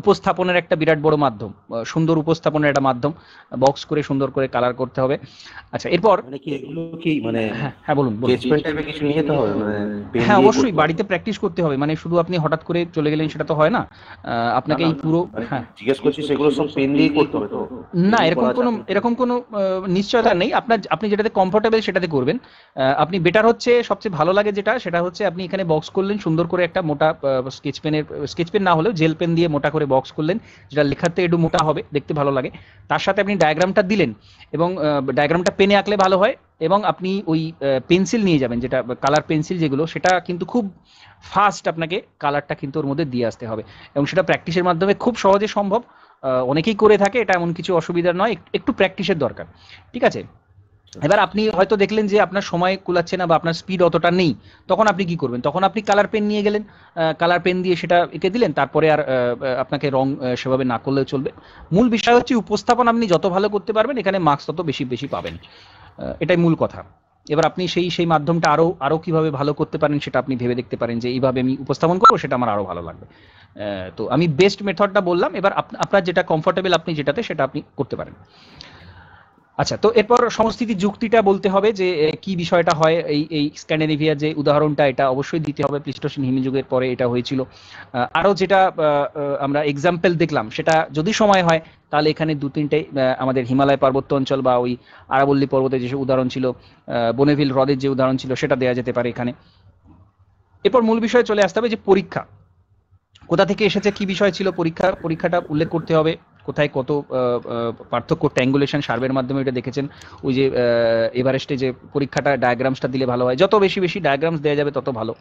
উপস্থাপনের একটা বিরাট বড় মাধ্যম, সুন্দর উপস্থাপনের একটা মাধ্যম, বক্স করে সুন্দর করে কালার করতে হবে। আচ্ছা, এরপর মানে কি এগুলো কি মানে হ্যাঁ বলুন। স্কেচ পেন টাইপের কিছু নিয়ে যেতে হবে, মানে পেন হ্যাঁ দিয়ে অবশ্যই বাড়িতে প্র্যাকটিস করতে হবে, মানে শুধু আপনি হঠাৎ করে চলে গেলেন সেটা তো হয় না, আপনাকে এই পুরো, হ্যাঁ জিজ্ঞেস করছি সেগুলো সব পেন দিয়ে করতে হবে তো? না, এরকম কোনো নিশ্চয়তা নেই। আপনি যেটাতে কমফোর্টেবল সেটাতে করবেন। আপনি বেটার হচ্ছে, সবচেয়ে ভালো লাগে সেটা হচ্ছে আপনি এখানে বক্স করলেন সুন্দর করে, একটা মোটা স্কেচ পেন না হলেও জেল পেন দিয়ে মোটা করে বক্স করলেন, যেটা লেখাতে একটু মোটা হবে, দেখতে ভালো লাগে। তার সাথে আপনি ডায়াগ্রামটা দিলেন, এবং ডায়াগ্রামটা পেনে আঁকলে ভালো হয়, এবং আপনি ওই পেন্সিল নিয়ে যাবেন, যেটা কালার পেন্সিল যেগুলো, সেটা কিন্তু খুব ফাস্ট আপনাকে কালারটা কিন্তু ওর মধ্যে দিয়ে আসতে হবে, এবং সেটা প্র্যাকটিসের মাধ্যমে খুব সহজে সম্ভব। অনেকেই করে থাকে, এটা এমন কিছু অসুবিধা নয়, একটু প্র্যাকটিসের দরকার, ঠিক আছে। এবার আপনি হয়তো দেখলেন যে আপনার সময় কুলাচ্ছে না বা আপনার স্পিড অতটা নেই, তখন আপনি কি করবেন, তখন আপনি কালার পেন নিয়ে গেলেন, কালার পেন দিয়ে সেটা এঁকে দিলেন, তারপরে আর আপনাকে রং সেভাবে না করলেও চলবে। মূল বিষয় হচ্ছে উপস্থাপন আপনি যত ভালো করতে পারবেন, এখানে মার্কস তত বেশি বেশি পাবেন, এটাই মূল কথা। এবার আপনি সেই মাধ্যমটা আরো কিভাবে ভালো করতে পারেন সেটা আপনি ভেবে দেখতে পারেন, যে এইভাবে আমি উপস্থাপন করবো, সেটা আমার আরো ভালো লাগবে। তো আমি বেস্ট মেথডটা বললাম, এবার আপনার যেটা কমফোর্টেবল আপনি যেটাতে সেটা আপনি করতে পারেন। আচ্ছা, তো এরপর সমস্থিতি যুক্তিটা বলতে হবে, যে কি বিষয়টা হয়, এই স্ক্যান্ডিনেভিয়ার যে উদাহরণটা, এটা অবশ্যই দিতে হবে, প্লিস্টোসিন হিমযুগের পরে এটা হয়েছিল। আরো যেটা আমরা এক্সাম্পল দেখলাম, সেটা যদি সময় হয় তাহলে এখানে 2-3টে আমাদের হিমালয় পার্বত্য অঞ্চল বা ওই আরাবল্লী পর্বতের যে উদাহরণ ছিল, বনেভিল হ্রদের যে উদাহরণ ছিল, সেটা দেওয়া যেতে পারে এখানে। এরপর মূল বিষয়ে চলে আসতে হবে, যে পরীক্ষা কোথা থেকে এসেছে, কি বিষয় ছিল পরীক্ষাটা উল্লেখ করতে হবে, কোথায় কত পার্থক্য, ট্যাঙ্গুলেশন সার্ভের মাধ্যমে এটা দেখেছেন। ওই যে এভারেস্টে যে পরীক্ষাটা, ডায়াগ্রামসটা দিলে ভালো হয়, যত বেশি বেশি ডায়াগ্রামস দেওয়া যাবে তত ভালো।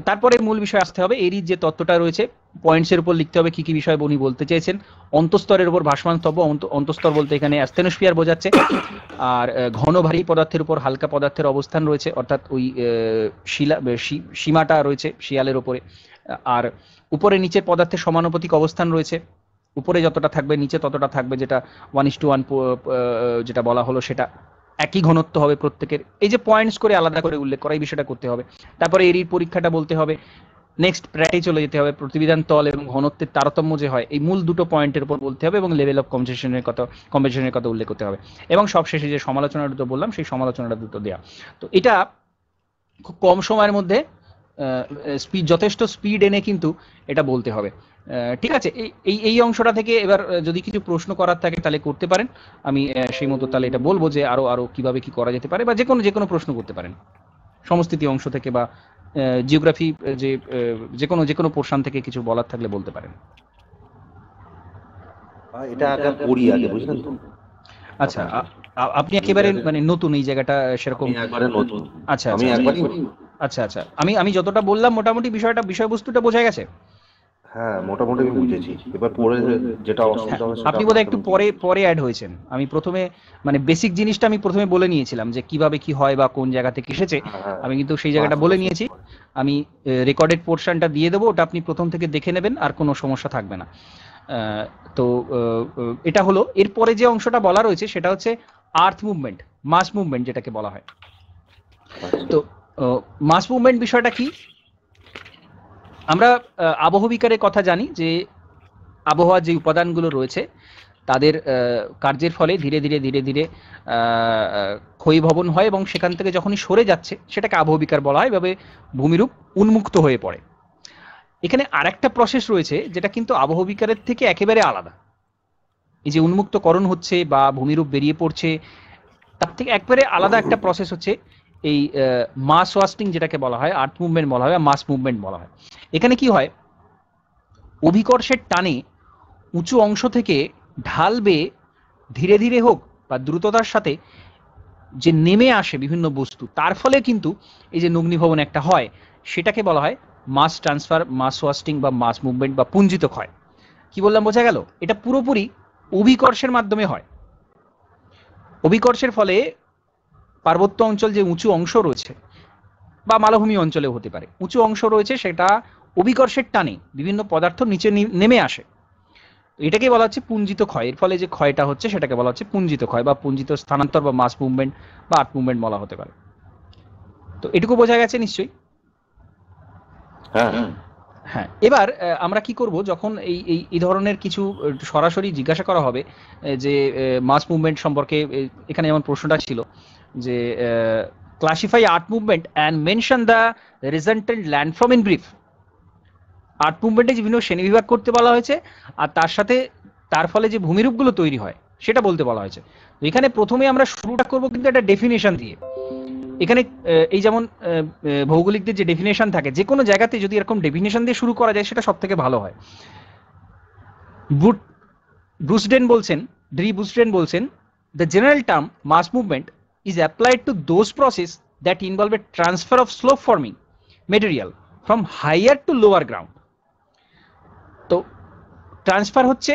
তারপরে মূল বিষয় আসতে হবে, এরই যে তত্ত্বটা রয়েছে, পয়েন্টসের উপর লিখতে হবে কি কি বিষয় উনি বলতে চেয়েছেন। অন্তস্তরের উপর ভাসমান স্তব্ধ, অন্তস্তর বলতে এখানে অ্যাস্থেনোস্ফিয়ার বোঝাচ্ছে। আর ঘন ভারী পদার্থের উপর হালকা পদার্থের অবস্থান রয়েছে, অর্থাৎ ওই সীমাটা রয়েছে শিয়ালের উপরে। আর উপরে নিচের পদার্থের সমানুপাতিক অবস্থান রয়েছে, উপরে যতটা থাকবে নিচে ততটা থাকবে, যেটা 1:1 যেটা বলা হলো, সেটা একই ঘনত্ব হবে প্রত্যেকের। এই যে পয়েন্টস করে আলাদা করে উল্লেখ করা, এই বিষয়টা করতে হবে। তারপরে এরই পরীক্ষাটা বলতে হবে। নেক্সট প্র্যাটে চলে যেতে হবে, প্রতিবিধান তল এবং ঘনত্বের তারতম্য যে হয়, এই মূল দুটো পয়েন্টের উপর বলতে হবে, এবং লেভেল অফ কম্পেনসেশনের কথা উল্লেখ করতে হবে। এবং সবশেষে যে সমালোচনাটা দুটো বললাম, সেই সমালোচনাটা দুটো দেওয়া। তো এটা খুব কম সময়ের মধ্যে যথেষ্ট স্পিড এনে কিন্তু এটা বলতে হবে, ঠিক আছে। এই অংশটা থেকে এবার যদি কিছু প্রশ্ন করার থাকে তাহলে করতে পারেন, আমি সেই মতো তাহলে এটা বলবো, যে আরো কিভাবে কি করা যেতে পারে, বা যে কোনো প্রশ্ন করতে পারেন সমস্থিতি অংশ থেকে, বা জিওগ্রাফি যে কোনো পোর্শন থেকে কিছু বলার থাকলে বলতে পারেন। এটা আগে পড়ি আগে, বুঝলেন তো। আচ্ছা, আপনি একেবারে মানে নতুন এই জায়গাটা সেরকম? একবারে নতুন। আচ্ছা, আমি যতটা বললাম মোটামুটি বিষয়বস্তুটা বোঝা গেছে। হ্যাঁ, মোটামুটি আমি বুঝেছি। এবার পরে যেটা হ্যাঁ, অসুবিধা হবে সেটা আপনি আপনার বোধহয় সাথে একটু আমি পরে জিজ্ঞেস পরে অ্যাড হয়েছেন। আমি প্রথমে মানে বেসিক জিনিসটা আমি প্রথমে বলে নিয়েছিলাম যে কিভাবে কি হয় বা কোন জায়গা থেকে এসেছে। হ্যাঁ, হ্যাঁ, আমি কিন্তু সেই ৫ জায়গাটা বলে বছর নিয়েছি। পরে। আমি রেকর্ডেড পোর্শনটা দিয়ে দেবো, ওটা আপনি প্রথম থেকে দেখে নেবেন, আর কোনো সমস্যা থাকবে না। আহ, তো এটা হলো। এরপরে যে অংশটা বলা রয়েছে সেটা হচ্ছে আর্থ মুভমেন্ট, মাস মুভমেন্ট যেটাকে বলা হয়। আচ্ছা। তো মাস মুভমেন্ট বিষয়টা কি? আমরা আবহবিকারের কথা জানি যে আবহাওয়ার যে উপাদানগুলো রয়েছে তাদের কার্যের ফলে ধীরে ধীরে ধীরে ধীরে ক্ষয়ীভবন হয় এবং সেখান থেকে যখনই সরে যাচ্ছে সেটাকে আবহবিকার বলা হয়। এভাবে ভূমিরূপ উন্মুক্ত হয়ে পড়ে। এখানে আরেকটা প্রসেস রয়েছে যেটা কিন্তু আবহবিকারের থেকে একেবারে আলাদা। এই যে উন্মুক্তকরণ হচ্ছে বা ভূমিরূপ বেরিয়ে পড়ছে, তার থেকে একবারে আলাদা একটা প্রসেস হচ্ছে এই মাস ওয়াস্টিং যেটাকে বলা হয়, আর্থ মুভমেন্ট বলা হয়, মাস মুভমেন্ট বলা হয়। এখানে কি হয়, অভিকর্ষের টানে উঁচু অংশ থেকে ঢাল বেয়ে ধীরে ধীরে হোক বা দ্রুততার সাথে যে নেমে আসে বিভিন্ন বস্তু, তার ফলে কিন্তু এই যে নগ্নিভবন একটা হয়, সেটাকে বলা হয় মাস ট্রান্সফার, মাস ওয়াস্টিং বা মাস মুভমেন্ট বা পুঞ্জিত ক্ষয়। কি বললাম বোঝা গেল? এটা পুরোপুরি অভিকর্ষের মাধ্যমে হয়। অভিকর্ষের ফলে পার্বত্য অঞ্চল যে উঁচু অংশ রয়েছে বা মালভূমি অঞ্চলেও হতে পারে, উঁচু অংশ রয়েছে, সেটা অভিকর্ষের টানে বিভিন্ন পদার্থ নিচে নেমে আসে। এটাকেই বলা হচ্ছে পুঞ্জিত ক্ষয়। এর ফলে যে ক্ষয়টা হচ্ছে সেটাকে বলা হচ্ছে পুঞ্জিত ক্ষয় বা পুঞ্জিত স্থানান্তর বা মাস মুভমেন্ট বা আর্থ মুভমেন্ট বলা হতে পারে। তো এটুকু বোঝা গেছে নিশ্চয়ই? হ্যাঁ। হ্যাঁ, এবার আমরা কি করব, যখন এই এই এই ধরনের কিছু সরাসরি জিজ্ঞাসা করা হবে যে মাস মুভমেন্ট সম্পর্কে, এখানে যেমন প্রশ্নটা ছিল যে classify earth movement and mention the resultant landform in brief. Earth মুভমেন্টে বিভিন্ন শ্রেণীবিভাগ করতে বলা হয়েছে, আর তার সাথে তার ফলে যে ভূমিরূপগুলো তৈরি হয় সেটা বলতে বলা হয়েছে। তো এখানে প্রথমে আমরা শুরুটা করব কিন্তু একটা ডেফিনেশন দিয়ে। এখানে এই যেমন ভৌগোলিকদের যে ডেফিনেশন থাকে, যে কোনো জায়গাতে যদি এরকম ডেফিনেশন দিয়ে শুরু করা যায় সেটা সব থেকে ভালো হয়। ব্রুসডেন বলছেন, ব্রুসডেন বলছেন, the general term mass movement is applied to those process that involve a transfer of slope forming material from higher to lower ground. তো ট্রান্সফার হচ্ছে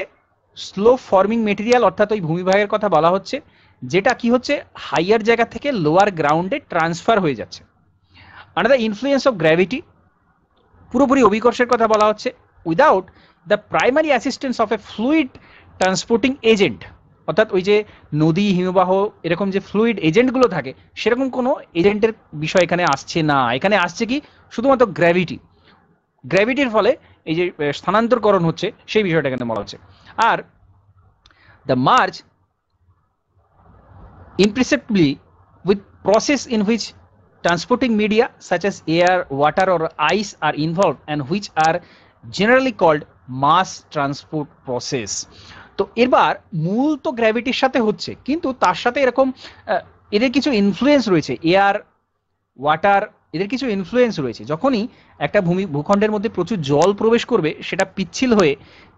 স্লো ফর্মিং মেটেরিয়াল, অর্থাৎ ওই ভূমিভাগের কথা বলা হচ্ছে, যেটা কি হচ্ছে হাইয়ার জায়গা থেকে লোয়ার গ্রাউন্ডে ট্রান্সফার হয়ে যাচ্ছে। আনাদার ইনফ্লুয়েন্স অফ গ্র্যাভিটি, পুরোপুরি অভিকর্ষের কথা বলা হচ্ছে, without the primary assistance of A fluid transporting agent. অর্থাৎ ওই যে নদী, হিমবাহ, এরকম যে ফ্লুইড এজেন্টগুলো থাকে, সেরকম কোনো এজেন্টের বিষয় এখানে আসছে না। এখানে আসছে কি শুধুমাত্র গ্র্যাভিটি। গ্র্যাভিটির ফলে এই যে স্থানান্তরকরণ হচ্ছে সেই বিষয়টা এখানে বলা হচ্ছে। Are the merge imperceptibly with process in which transporting media such as air, water or ice are involved and which are generally called mass transport process। তো এবার মূল তো গ্র্যাভিটির সাথে হচ্ছে, কিন্তু তার সাথে এরকম এদের কিছু ইনফ্লুয়েন্স রয়েছে, এয়ার, ওয়াটার, এদের কিছু ইনফ্লুয়েন্স রয়েছে। যখনই একটা ভূখণ্ডের মধ্যে প্রচুর জল প্রবেশ করবে, সেটা পিচ্ছিল হয়ে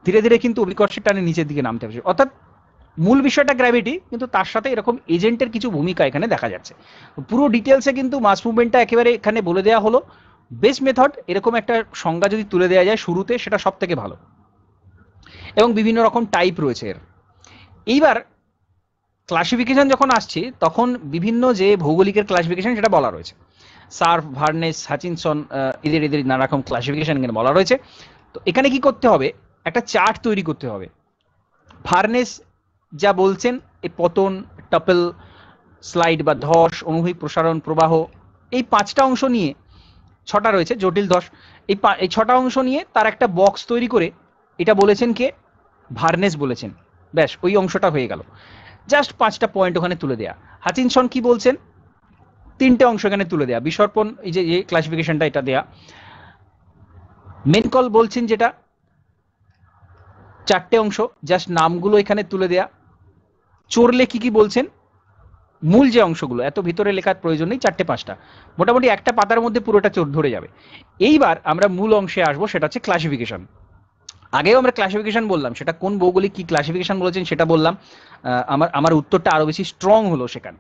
ধীরে ধীরে কিন্তু অভিকর্ষের টানে নিচের দিকে নামতে হবে। অর্থাৎ মূল বিষয়টা গ্র্যাভিটি, কিন্তু তার সাথে এরকম এজেন্টের কিছু ভূমিকা এখানে দেখা যাচ্ছে। পুরো ডিটেলসে কিন্তু মাস মুভমেন্টটা একেবারে এখানে বলে দেওয়া হলো। বেস্ট মেথড এরকম একটা সংজ্ঞা যদি তুলে দেওয়া যায় শুরুতে, সেটা সব থেকে ভালো। এবং বিভিন্ন রকম টাইপ রয়েছে এর। এইবার ক্লাসিফিকেশন যখন আসছে, তখন বিভিন্ন যে ভৌগোলিকের ক্লাসিফিকেশন সেটা বলা রয়েছে। সার্ফ, ভার্নেস, হাচিনসন, এদের নানা রকম ক্লাসিফিকেশন এখানে বলা রয়েছে। তো এখানে কি করতে হবে, একটা চার্ট তৈরি করতে হবে। ভার্নেস যা বলছেন, এই পতন, টাপল, স্লাইড বা ধস, অনুভূমিক প্রসারণ, প্রবাহ, এই 5টা অংশ নিয়ে, 6টা রয়েছে, জটিল ধস, এই 6টা অংশ নিয়ে তার একটা বক্স তৈরি করে এটা বলেছেন কে, ভার্নেস বলেছেন। ব্যাস, ওই অংশটা হয়ে গেল। জাস্ট 5টা পয়েন্ট ওখানে তুলে দেয়া। হাচিনসন কি বলছেন, 3টে অংশ এখানে তুলে দেয়া। বিসর্পণ, এই যে ক্লাসিফিকেশনটা এটা দেয়া। মেনকল বলছেন যেটা, 4টে অংশ, জাস্ট নামগুলো এখানে তুলে দেয়া। চোরলে কি কি বলছেন, মূল যে অংশগুলো, এত ভিতরে লেখার প্রয়োজন নেই, 4টে 5টা, মোটামুটি একটা পাতার মধ্যে পুরোটা চোর ধরে যাবে। এইবার আমরা মূল অংশে আসবো, সেটা হচ্ছে ক্লাসিফিকেশন। আগেও আমরা ক্লাসিফিকেশন বললাম, সেটা কোন ভৌগোলিক কি ক্লাসিফিকেশন বলেছেন সেটা বললাম। আমার উত্তরটা আরো বেশি স্ট্রং হলো সেখানে।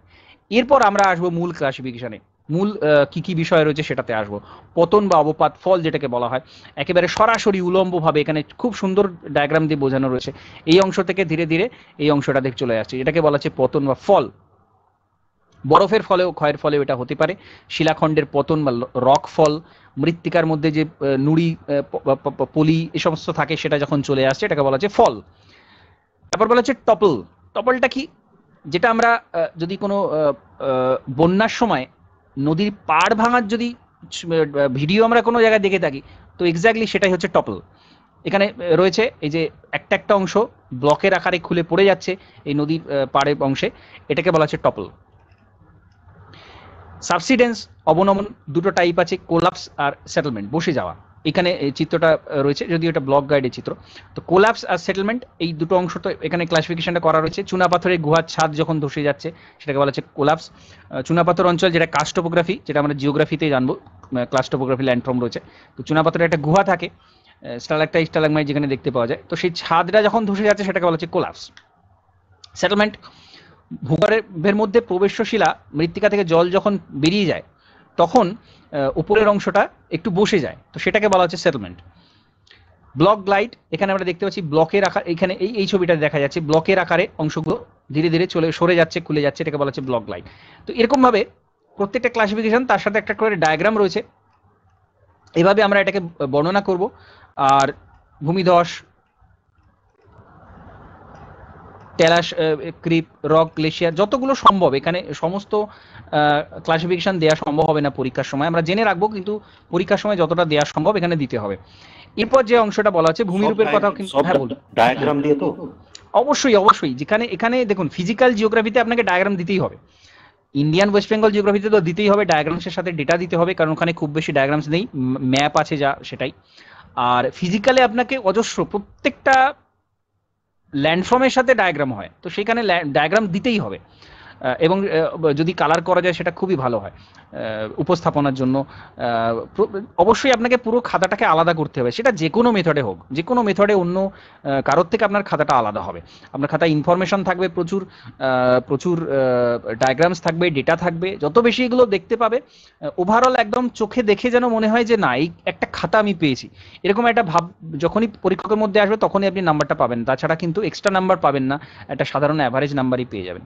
এরপর আমরা আসবো মূল ক্লাসিফিকেশনে। মূল কি কি বিষয় রয়েছে সেটাতে আসবো। পতন বা অবপাত ফল যেটাকে বলা হয়, একেবারে সরাসরি উলম্বভাবে এখানে খুব সুন্দর ডায়াগ্রাম দিয়ে বোঝানো রয়েছে। এই অংশ থেকে ধীরে ধীরে এই অংশটা দেখে চলে আসছে, এটাকে বলা হচ্ছে পতন বা ফল। বরফের ফলেও ক্ষয়ের ফলেও এটা হতে পারে, শিলাখণ্ডের পতন বা রক ফল, মৃত্তিকার মধ্যে যে নুড়ি পলি এ সমস্ত থাকে সেটা যখন চলে আসছে এটাকে বলা হচ্ছে ফল। তারপর বলা হচ্ছে টপল। টপলটা কি? যেটা আমরা যদি কোনো বন্যার সময় নদীর পাড় ভাঙার যদি ভিডিও আমরা কোনো জায়গায় দেখে থাকি, তো এক্স্যাক্টলি সেটাই হচ্ছে টপল। এখানে রয়েছে এই যে একটা একটা অংশ ব্লকের আকারে খুলে পড়ে যাচ্ছে এই নদীর পাড়ের অংশে, এটাকে বলা হচ্ছে টপল। সাবসিডেন্স অবনমন দুটো টাইপ আছে, কোলাপস আর সেটেলমেন্ট, বসে যাওয়া। এখানে এই চিত্রটা রয়েছে, যদিও এটা ব্লক গাইডের চিত্র। তো কোলাপস আর সেটেলমেন্ট এই দুটো অংশ তো এখানে ক্লাসিফিকেশনটা করা রয়েছে। চুনাপাথরের গুহার ছাদ যখন ধসে যাচ্ছে সেটাকে বলা হচ্ছে কোলাপস। চুনাপাথর অঞ্চল যেটা কাস্ট টোপোগ্রাফি, যেটা আমরা জিওগ্রাফিতে জানবো, ক্লাস টোপোগ্রাফি ল্যান্ডফর্ম রয়েছে। তো চুনাপাথরের একটা গুহা থাকে, স্টালাকটাইট স্টালাগমাইট যেখানে দেখতে পাওয়া যায়, তো সেই ছাদটা যখন ধসে যাচ্ছে সেটাকে বলা হচ্ছে কোলাপস। সেটেলমেন্ট ভূগর্ভের মধ্যে প্রবেশ্য শিলা, মৃত্তিকা থেকে জল যখন বেরিয়ে যায় তখন উপরের অংশটা একটু বসে যায়, তো সেটাকে বলা হচ্ছে সেটেলমেন্ট। ব্লক গ্লাইড, এখানে আমরা দেখতে পাচ্ছি ব্লকের আকার, এখানে এই ছবিটা দেখা যাচ্ছে ব্লকের আকারে অংশগুলো ধীরে ধীরে সরে যাচ্ছে, খুলে যাচ্ছে, এটাকে বলা হচ্ছে ব্লক গ্লাইড। তো এরকম ভাবে প্রত্যেকটা ক্লাসিফিকেশন তার সাথে একটা করে ডায়াগ্রাম রয়েছে, এভাবে আমরা এটাকে বর্ণনা করব। আর ভূমিধস, টেলাস ক্রিপ, রক, গ্লেশিয়ার, যতগুলো সম্ভব এখানে সমস্ত ক্লাসিফিকেশন দেওয়া সম্ভব হবে না পরীক্ষার সময়, আমরা জেনে রাখবো, কিন্তু পরীক্ষার সময় যতটা দেওয়া সম্ভব এখানে দিতে হবে। এরপর যে অংশটা বলা হচ্ছে ভূমিরূপের কথাও কিন্তু, হ্যাঁ বলুন। ডায়াগ্রাম দিয়ে তো অবশ্যই অবশ্যই, যেখানে এখানে দেখুন ফিজিক্যাল জিওগ্রাফিতে আপনাকে ডায়াগ্রাম দিতেই হবে, ইন্ডিয়ান ওয়েস্ট বেঙ্গল জিওগ্রাফিতে তো দিতেই হবে, ডায়াগ্রামসের সাথে ডেটা দিতে হবে, কারণ ওখানে খুব বেশি ডায়াগ্রামস নেই, ম্যাপ আছে যা সেটাই। আর ফিজিক্যালে আপনাকে অজস্র প্রত্যেকটা ল্যান্ডফর্মের সাথে ডায়াগ্রাম হয়, তো সেখানে ডায়াগ্রাম দিতেই হবে। এবং যদি কালার করা যায় সেটা খুবই ভালো হয় উপস্থাপনার জন্য। অবশ্যই আপনাকে পুরো খাতাটাকে আলাদা করতে হবে, সেটা যে কোনো মেথডে হোক, যে কোনো মেথডে অন্য কারোর থেকে আপনার খাতাটা আলাদা হবে। আপনার খাতায় ইনফরমেশন থাকবে প্রচুর, প্রচুর ডায়াগ্রামস থাকবে, ডেটা থাকবে, যত বেশি এগুলো দেখতে পাবে ওভারঅল একদম চোখে দেখে যেন মনে হয় যে না এই একটা খাতা আমি পেয়েছি, এরকম একটা ভাব যখনই পরীক্ষকের মধ্যে আসবে তখনই আপনি নাম্বারটা পাবেন, তাছাড়া কিন্তু এক্সট্রা নাম্বার পাবেন না, একটা সাধারণ অ্যাভারেজ নাম্বারই পেয়ে যাবেন।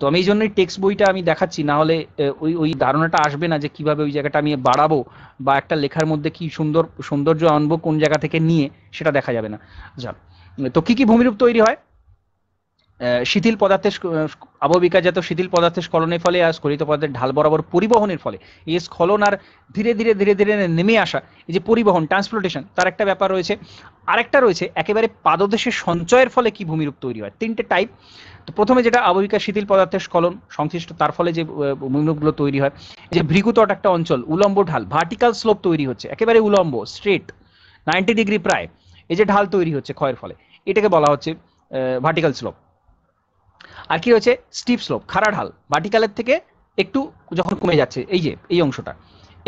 তো আমি এই জন্যই টেক্সট বইটা আমি দেখাচ্ছি, না হলে ওই ওই ধারণাটা আসবে না যে কিভাবে ওই জায়গাটা আমি বাড়াবো বা একটা লেখার মধ্যে কি সৌন্দর্য আনবো কোন জায়গা থেকে নিয়ে, সেটা দেখা যাবে না। যাক, তো কি কি ভূমিরূপ তৈরি হয়? শিথিল পদার্থের আবহবিকারজাত শিথিল পদার্থের স্খলনের ফলে আর স্খলিত পদার্থের ঢাল বরাবর পরিবহনের ফলে এই স্খলন আর ধীরে ধীরে ধীরে ধীরে নেমে আসা, এই যে পরিবহন ট্রান্সপোর্টেশন, তার একটা ব্যাপার রয়েছে। আরেকটা রয়েছে একেবারে পাদদেশের সঞ্চয়ের ফলে কি ভূমিরূপ তৈরি হয়, তিনটে টাইপ। তো প্রথমে যেটা আবহবিকার শিথিল পদার্থের স্খলন সংশ্লিষ্ট, তার ফলে যে ভূমিরূপগুলো তৈরি হয়, যে ভৃগুতট একটা অঞ্চল, উলম্ব ঢাল, ভার্টিক্যাল স্লোপ তৈরি হচ্ছে, একেবারে উলম্ব স্ট্রেট 90 ডিগ্রি প্রায়, এই যে ঢাল তৈরি হচ্ছে ক্ষয়ের ফলে, এটাকে বলা হচ্ছে ভার্টিক্যাল স্লোপ। আর কি রয়েছে? স্টিপ স্লোপ, খাড়া ঢাল, ভার্টিক্যালের থেকে একটু যখন কমে যাচ্ছে, এই যে এই অংশটা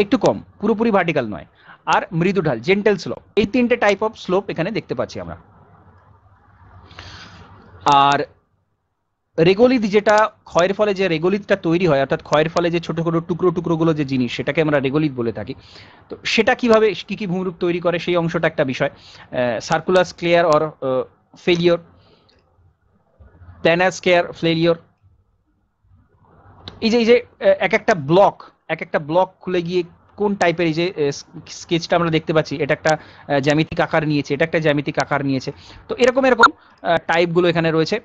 একটু কম, পুরোপুরি ভার্টিক্যাল নয়। আর মৃদু ঢাল, জেন্টেল স্লোপ, এই তিনটে টাইপ অফ স্লোপ এখানে দেখতে পাচ্ছি আমরা। আর রেগোলিথ, যেটা ক্ষয়ের ফলে যে রেগোলিথটা তৈরি হয়, অর্থাৎ ক্ষয়ের ফলে যে ছোট ছোট টুকরো টুকরোগুলো যে জিনিস, সেটাকে আমরা রেগোলিথ বলে থাকি। তো সেটা কিভাবে কি কি ভূমিরূপ তৈরি করে সেই অংশটা একটা বিষয়। Circular shear or failure, planar shear failure. এই যে এক একটা ব্লক খুলে গিয়ে কোন টাইপের, এই যে স্কেচটা আমরা দেখতে পাচ্ছি, এটা একটা জ্যামিতিক আকার নিয়েছে, এটা একটা জ্যামিতিক আকার নিয়েছে। তো এরকম টাইপগুলো এখানে রয়েছে।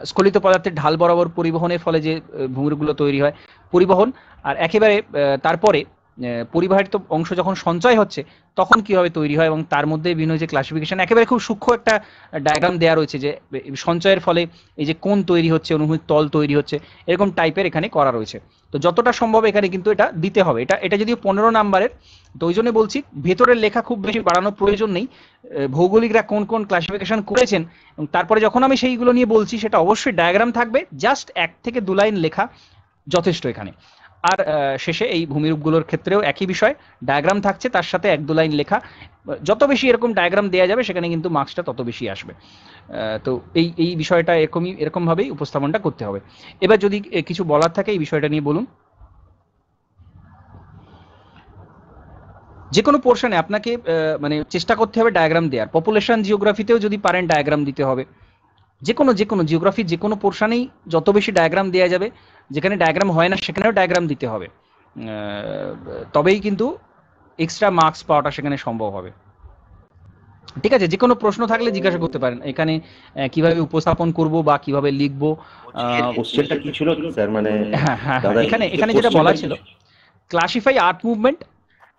স্খলিত পদার্থের ঢাল বরাবর পরিবহনের ফলে যে ভূমিরূপগুলো তৈরি হয়, পরিবহন। আর একেবারে তারপরে পরিবাহিত অংশ যখন সঞ্চয় হচ্ছে তখন কিভাবে তৈরি হয়, এবং তার মধ্যে বিভিন্ন যে ক্লাসিফিকেশন, একেবারে খুব সূক্ষ্ম একটা ডায়াগ্রাম দেওয়া রয়েছে যে সঞ্চয়ের ফলে এই যে কোণ তৈরি হচ্ছে, অনুভূমিক তল তৈরি হচ্ছে, এরকম টাইপের এখানে করা রয়েছে। তো যতটা সম্ভব এখানে কিন্তু এটা দিতে হবে। এটা যদিও 15 নাম্বারের, তো ওই জন্য বলছি ভেতরের লেখা খুব বেশি বাড়ানোর প্রয়োজন নেই। ভৌগোলিকরা কোন কোন ক্লাসিফিকেশন করেছেন এবং তারপরে যখন আমি সেইগুলো নিয়ে বলছি সেটা অবশ্যই ডায়াগ্রাম থাকবে, জাস্ট 1 থেকে 2 লাইন লেখা যথেষ্ট এখানে। আর শেষে এই ভূমিরূপগুলোর ক্ষেত্রেও একই বিষয়, ডায়াগ্রাম থাকছে, তার সাথে 1-2 লাইন লেখা। যত বেশি এরকম ডায়াগ্রাম দেওয়া যাবে সেখানে কিন্তু মার্কসটা তত বেশি আসবে। তো এই বিষয়টা এরকমভাবেই উপস্থাপনটা করতে হবে। এবার যদি কিছু বলার থাকে এই বিষয়টা নিয়ে বলুন। যে কোনো পোর্শনে আপনাকে মানে চেষ্টা করতে হবে ডায়াগ্রাম দেওয়ার। পপুলেশন জিওগ্রাফিতেও যদি পারেন ডায়াগ্রাম দিতে হবে। যে কোনো জিওগ্রাফির যে কোনো পোর্শনেই যত বেশি ডায়াগ্রাম দেওয়া যাবে, যেখানে ডায়াগ্রাম হয় না সেখানেও ডায়াগ্রাম দিতে হবে। তবেই কিন্তু এক্সট্রা মার্কস পাওয়াটা সেখানে সম্ভব হবে। ঠিক আছে, যে কোনো প্রশ্ন থাকলে জিজ্ঞাসা করতে পারেন এখানে, কিভাবে উপস্থাপন করব বা কিভাবে লিখবো। এর কোশ্চেনটা কি ছিল স্যার, মানে হ্যাঁ হ্যাঁ হ্যাঁ, দাদা এখানে যেটা বলা ছিল, classify art movement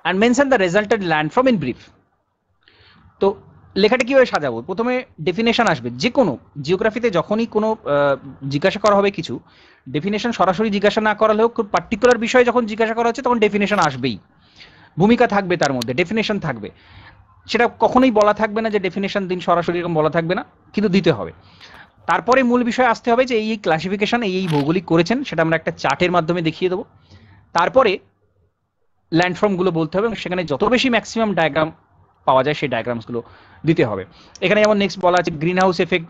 and mention the resulted landform in brief. তো লেখাটা কিভাবে সাজাবো, প্রথমে ডেফিনেশন আসবে। যে কোনো জিওগ্রাফিতে যখনই কোনো জিজ্ঞাসা করা হবে কিছু, ডেফিনেশন সরাসরি জিজ্ঞাসা না করালেও খুব পার্টিকুলার বিষয়ে যখন জিজ্ঞাসা করা হচ্ছে তখন ডেফিনেশন আসবেই, ভূমিকা থাকবে তার মধ্যে, ডেফিনেশন থাকবে। সেটা কখনোই বলা থাকবে না যে ডেফিনেশন দিন, সরাসরি এরকম বলা থাকবে না, কিন্তু দিতে হবে। তারপরে মূল বিষয় আসতে হবে যে এই ক্লাসিফিকেশন এই ভৌগোলিক করেছেন, সেটা আমরা একটা চার্টের মাধ্যমে দেখিয়ে দেবো। তারপরে ল্যান্ডফর্মগুলো বলতে হবে এবং সেখানে যত বেশি ম্যাক্সিমাম ডায়াগ্রাম পাওয়া যায় সেই ডায়াগ্রামসগুলো দিতে হবে। এখানে যেমন নেক্সট বলা আছে গ্রিন হাউস এফেক্ট,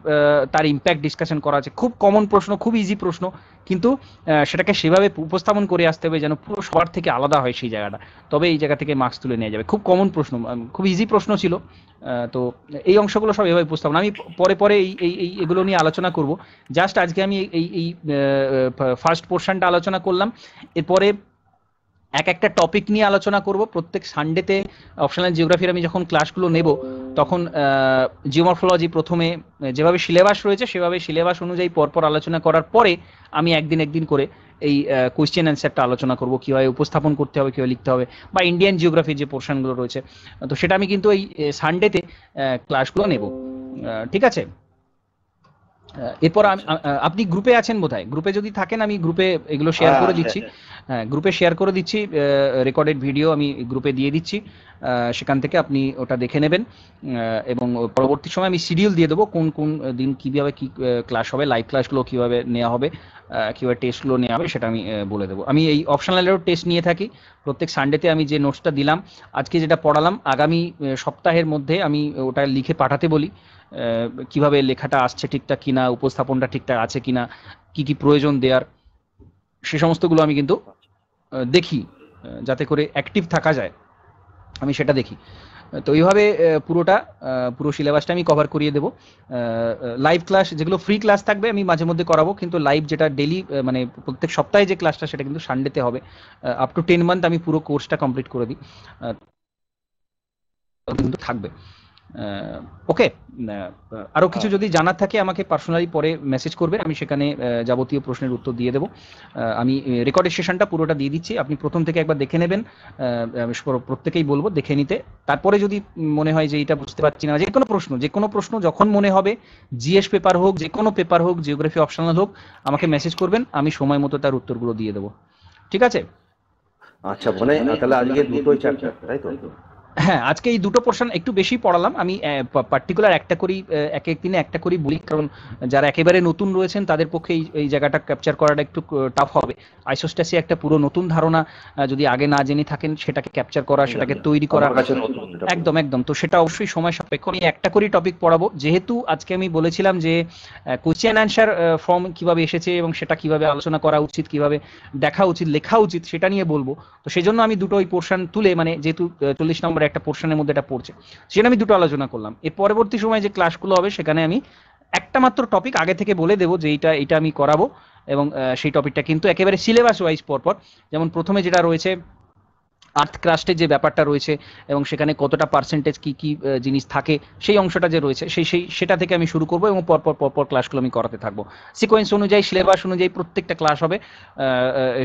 তার ইম্প্যাক্ট ডিসকাশন করা আছে। খুব কমন প্রশ্ন, খুব ইজি প্রশ্ন, কিন্তু সেটাকে সেভাবে উপস্থাপন করে আসতে হবে যেন পুরো সবার থেকে আলাদা হয় সেই জায়গাটা, তবে এই জায়গা থেকে মার্কস তুলে নেওয়া যাবে। খুব কমন প্রশ্ন, খুব ইজি প্রশ্ন ছিল। তো এই অংশগুলো সব এভাবে উপস্থাপন, আমি পরে পরে এগুলো নিয়ে আলোচনা করব। জাস্ট আজকে আমি এই ফার্স্ট পোর্শনটা আলোচনা করলাম। এরপরে একটা টপিক নিয়ে আলোচনা করব প্রত্যেক সানডেতে। অপশনাল জিওগ্রাফির আমি যখন ক্লাসগুলো নেব তখন জিওমরফোলজি প্রথমে যেভাবে সিলেবাস রয়েছে সেভাবে সিলেবাস অনুযায়ী পরপর আলোচনা করার পরে আমি একদিন করে এই কোয়েশ্চেন অ্যান্সারটা আলোচনা করব, কীভাবে উপস্থাপন করতে হবে, কীভাবে লিখতে হবে, বা ইন্ডিয়ান জিওগ্রাফির যে পোর্শনগুলো রয়েছে। তো সেটা আমি কিন্তু এই সানডেতে ক্লাসগুলো নেব। ঠিক আছে, এরপর আপনি গ্রুপে আছেন বোধহয়, গ্রুপে যদি থাকেন আমি গ্রুপে এগুলো শেয়ার করে দিচ্ছি। হ্যাঁ, গ্রুপে শেয়ার করে দিচ্ছি, রেকর্ডেড ভিডিও আমি গ্রুপে দিয়ে দিচ্ছি, সেখান থেকে আপনি ওটা দেখে নেবেন। এবং পরবর্তী সময় আমি শিডিউল দিয়ে দেবো কোন কোন দিন কীভাবে কী ক্লাস হবে, লাইভ ক্লাসগুলো কীভাবে নেওয়া হবে, কীভাবে টেস্টগুলো নেওয়া হবে সেটা আমি বলে দেবো। আমি এই অপশনালেরও টেস্ট নিয়ে থাকি প্রত্যেক সানডেতে। আমি যে নোটসটা দিলাম আজকে, যেটা পড়ালাম, আগামী সপ্তাহের মধ্যে আমি ওটা লিখে পাঠাতে বলি, কিভাবে লেখাটা আসছে ঠিকঠাক কিনা, উপস্থাপনটা ঠিকঠাক আছে কিনা, কি কি প্রয়োজন দেওয়ার, সে সমস্তগুলো আমি কিন্তু দেখি, যাতে করে অ্যাক্টিভ থাকা যায়, আমি সেটা দেখি। তো এইভাবে পুরো সিলেবাসটা আমি কভার করিয়ে দেবো। লাইভ ক্লাস যেগুলো ফ্রি ক্লাস থাকবে আমি মাঝে মধ্যে করাবো, কিন্তু লাইভ যেটা ডেলি মানে প্রত্যেক সপ্তাহে যে ক্লাসটা সেটা কিন্তু সানডেতে হবে। আপ টু 10 মান্থ আমি পুরো কোর্সটা কমপ্লিট করে দিই, কিন্তু থাকবে। ওকে, আরো কিছু যদি জানার থাকে আমাকে পার্সোনালি পরে মেসেজ করবেন, আমি সেখানে যাবতীয় প্রশ্নের উত্তর দিয়ে দেবো। আমি রেকর্ডের সেশনটা পুরোটা দিয়ে দিচ্ছি, আপনি প্রথম থেকে একবার দেখে নেবেন। আমি প্রত্যেকেই বলবো দেখে নিতে। তারপরে যদি মনে হয় যে এটা বুঝতে পারছি না, যে কোনো প্রশ্ন যখন মনে হবে, জিএস পেপার হোক, যে কোনো পেপার হোক, জিওগ্রাফি অপশনাল হোক, আমাকে মেসেজ করবেন, আমি সময় মতো তার উত্তরগুলো দিয়ে দেবো। ঠিক আছে? আচ্ছা, মানে তাহলে আজকে দুটোই চ্যাপ্টার, তাই তো? হ্যাঁ, আজকে এই দুটো পোর্শন একটু বেশি পড়ালাম আমি, পার্টিকুলার একটা করেই এক এক দিনে একটা করেই বলি, কারণ যারা একেবারে নতুন রয়েছেন তাদের পক্ষে এই জায়গাটা ক্যাপচার করাটা একটু টাফ হবে। আইসোস্ট্যাসি একটা পুরো নতুন ধারণা, যদি আগে না জেনে থাকেন সেটাকে ক্যাপচার করা, সেটাকে তৈরি করা, একদম। তো সেটা অবশ্যই সময় সাপেক্ষ। আমি একটা করেই টপিক পড়াবো, যেহেতু আজকে আমি বলেছিলাম যে কোয়েশ্চেন অ্যান্সার ফর্ম কিভাবে এসেছে এবং সেটা কিভাবে আলোচনা করা উচিত, কিভাবে দেখা উচিত, লেখা উচিত, সেটা নিয়ে বলবো। তো সেই জন্য আমি দুটো ওই পোর্শন তুলে, মানে যেহেতু 40 নম্বর একটা পোর্শনের মধ্যে এটা পড়ছে, সেটা আমি দুটো আলোচনা করলাম। এর পরবর্তী সময় যে ক্লাসগুলো হবে সেখানে আমি একটা মাত্র টপিক আগে থেকে বলে দেবো যে এটা আমি করাবো, এবং সেই টপিকটা কিন্তু একেবারে সিলেবাস ওয়াইজ পরপর। যেমন প্রথমে যেটা রয়েছে আর্থ ক্রাস্টের যে ব্যাপারটা রয়েছে এবং সেখানে কতটা পার্সেন্টেজ কি কি জিনিস থাকে, সেই অংশটা যে রয়েছে সেটা থেকে আমি শুরু করবো এবং পরপর ক্লাসগুলো আমি করাতে থাকবো। সিকোয়েন্স অনুযায়ী, সিলেবাস অনুযায়ী প্রত্যেকটা ক্লাস হবে,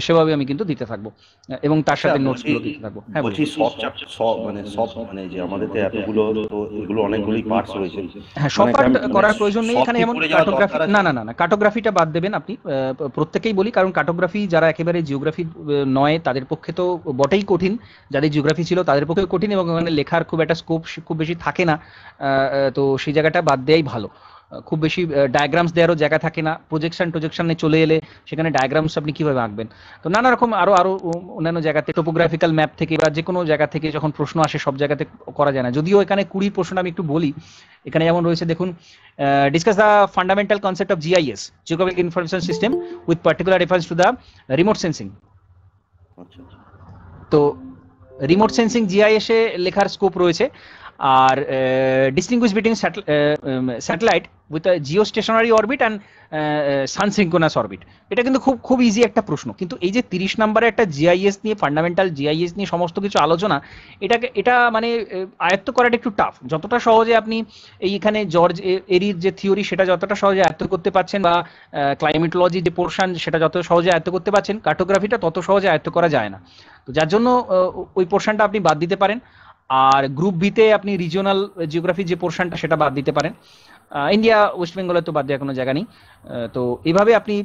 সেভাবে আমি কিন্তু দিতে থাকবো এবং তার সাথে নোটসগুলো দিতে থাকবো। হ্যাঁ, বলছি সব মানে যে আমাদের তো এতগুলো, তো এগুলো অনেকগুলোই পার্টস রয়েছে। হ্যাঁ, সব পার্ট করার প্রয়োজন নেই এখানে। যেমন কার্টোগ্রাফি, না, কার্টোগ্রাফিটা বাদ দেবেন আপনি, প্রত্যেকেই বলি, কারণ কার্টোগ্রাফি যারা একেবারে জিওগ্রাফি নয় তাদের পক্ষে তো বটেই কঠিন, যাদের জিওগ্রাফি ছিল তাদের পক্ষে কঠিন, এবং ওখানে লেখার খুব একটা স্কোপ খুব বেশি থাকে না। তো সেই জায়গাটা বাদ দেওয়াই ভালো। খুব বেশি ডায়াগ্রামস দেওয়ারও জায়গা থাকে না, প্রজেকশনে চলে এলে সেখানে ডায়াগ্রামস আপনি কিভাবে আঁকবেন। তো নানা রকম আরো অন্যান্য জায়গাতে টোপোগ্রাফিক্যাল ম্যাপ থেকে বা যে কোনো জায়গা থেকে যখন প্রশ্ন আসে সব জায়গাতে করা যায় না। যদিও এখানে 20 প্রশ্নটা আমি একটু বলি, এখানে যেমন রয়েছে দেখুন, discuss the fundamental concept of GIS, geographic information system, with particular reference to the remote sensing. তো রিমোট সেন্সিং জিআইএস এ লেখার স্কোপ রয়েছে। আর distinguish between satellite with geostationary orbit and sun synchronous orbit, এটা কিন্তু খুব খুব ইজি একটা প্রশ্ন। কিন্তু এই যে 30 নম্বরে একটা জিআইএস নিয়ে, ফান্ডামেন্টাল জিআইএস নিয়ে সমস্ত কিছু আলোচনা, এটা মানে আয়ত্ত করাটা একটু টাফ। যতটা সহজে আপনি এইখানে জর্জ এরির যে থিওরি সেটা যতটা সহজে আয়ত্ত করতে পারছেন, বা ক্লাইমেটোলজি যে পোর্শন সেটা যত সহজে আয়ত্ত করতে পারছেন, কার্টোগ্রাফিটা তত সহজে আয়ত্ত করা যায় না। তো যার জন্য ওই পোর্শনটা আপনি বাদ দিতে পারেন। আর গ্রুপ বিতে আপনি রিজিওনাল জিওগ্রাফি যে পোর্শনটা সেটা বাদ দিতে পারেন। ইন্ডিয়া ওয়েস্ট বেঙ্গলের তো বাদ দেওয়ার কোনো জায়গা নেই। তো এইভাবে আপনি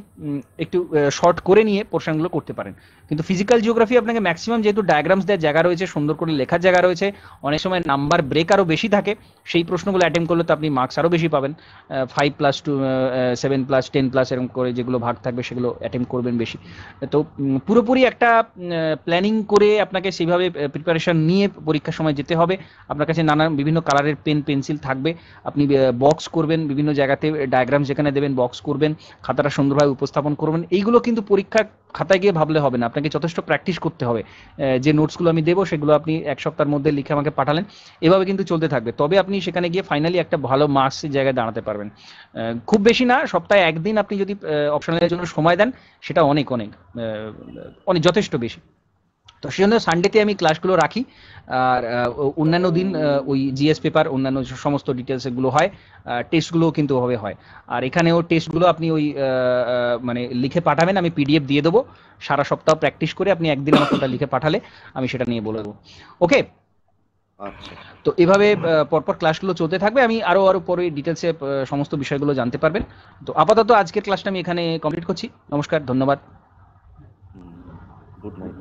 একটু শর্ট করে নিয়ে পোর্শনগুলো করতে পারেন। কিন্তু ফিজিক্যাল জিওগ্রাফি আপনাকে ম্যাক্সিমাম, যেহেতু ডায়াগ্রামস দেওয়ার জায়গা রয়েছে, সুন্দর করে লেখার জায়গা রয়েছে, অনেক সময় নাম্বার ব্রেক আরও বেশি থাকে, সেই প্রশ্নগুলো অ্যাটেম্প করলে তো আপনি মার্কস আরও বেশি পাবেন। 5+2 7+10+ এরকম করে যেগুলো ভাগ থাকবে সেগুলো অ্যাটেম্প করবেন বেশি। তো পুরোপুরি একটা প্ল্যানিং করে আপনাকে সেইভাবে প্রিপারেশন নিয়ে পরীক্ষার সময় যেতে হবে। আপনার কাছে নানান বিভিন্ন কালারের পেন পেন্সিল থাকবে, আপনি বক্স করবেন, বিভিন্ন জায়গাতে ডায়াগ্রাম যেখানে দেবেন বক্স করবেন, খাতাটা সুন্দরভাবে উপস্থাপন করবেন। এইগুলো কিন্তু পরীক্ষা খাতায় গিয়ে ভাবলে হবে না, আপনাকে যথেষ্ট প্র্যাকটিস করতে হবে। যে নোটসগুলো আমি দেবো সেগুলো আপনি 1 সপ্তাহের মধ্যে লিখে আমাকে পাঠালেন, এভাবে কিন্তু চলতে থাকবে। তবে আপনি সেখানে গিয়ে ফাইনালি একটা ভালো মার্কসের জায়গায় দাঁড়াতে পারবেন। খুব বেশি না, সপ্তাহে একদিন আপনি যদি অপশনালের জন্য সময় দেন, সেটা অনেক অনেক অনেক যথেষ্ট বেশি। তো সেজন্য সানডেতে আমি ক্লাসগুলো রাখি। আর অন্যান্য দিন ওই জিএস পেপার, অন্যান্য সমস্ত ডিটেলস এগুলো হয়, টেস্টগুলোও কিন্তু ওভাবে হয়। আর এখানেও টেস্টগুলো আপনি ওই মানে লিখে পাঠাবেন, আমি পিডিএফ দিয়ে দেবো। সারা সপ্তাহ প্র্যাকটিস করে আপনি একদিন আমাকে ওটা লিখে পাঠালে আমি সেটা নিয়ে বলে দেবো। ওকে, আচ্ছা, তো এভাবে পরপর ক্লাসগুলো চলতে থাকবে। আমি আরো পরে ডিটেলসে সমস্ত বিষয়গুলো জানতে পারবেন। তো আপাতত আজকের ক্লাসটা আমি এখানে কমপ্লিট করছি। নমস্কার, ধন্যবাদ। Good night.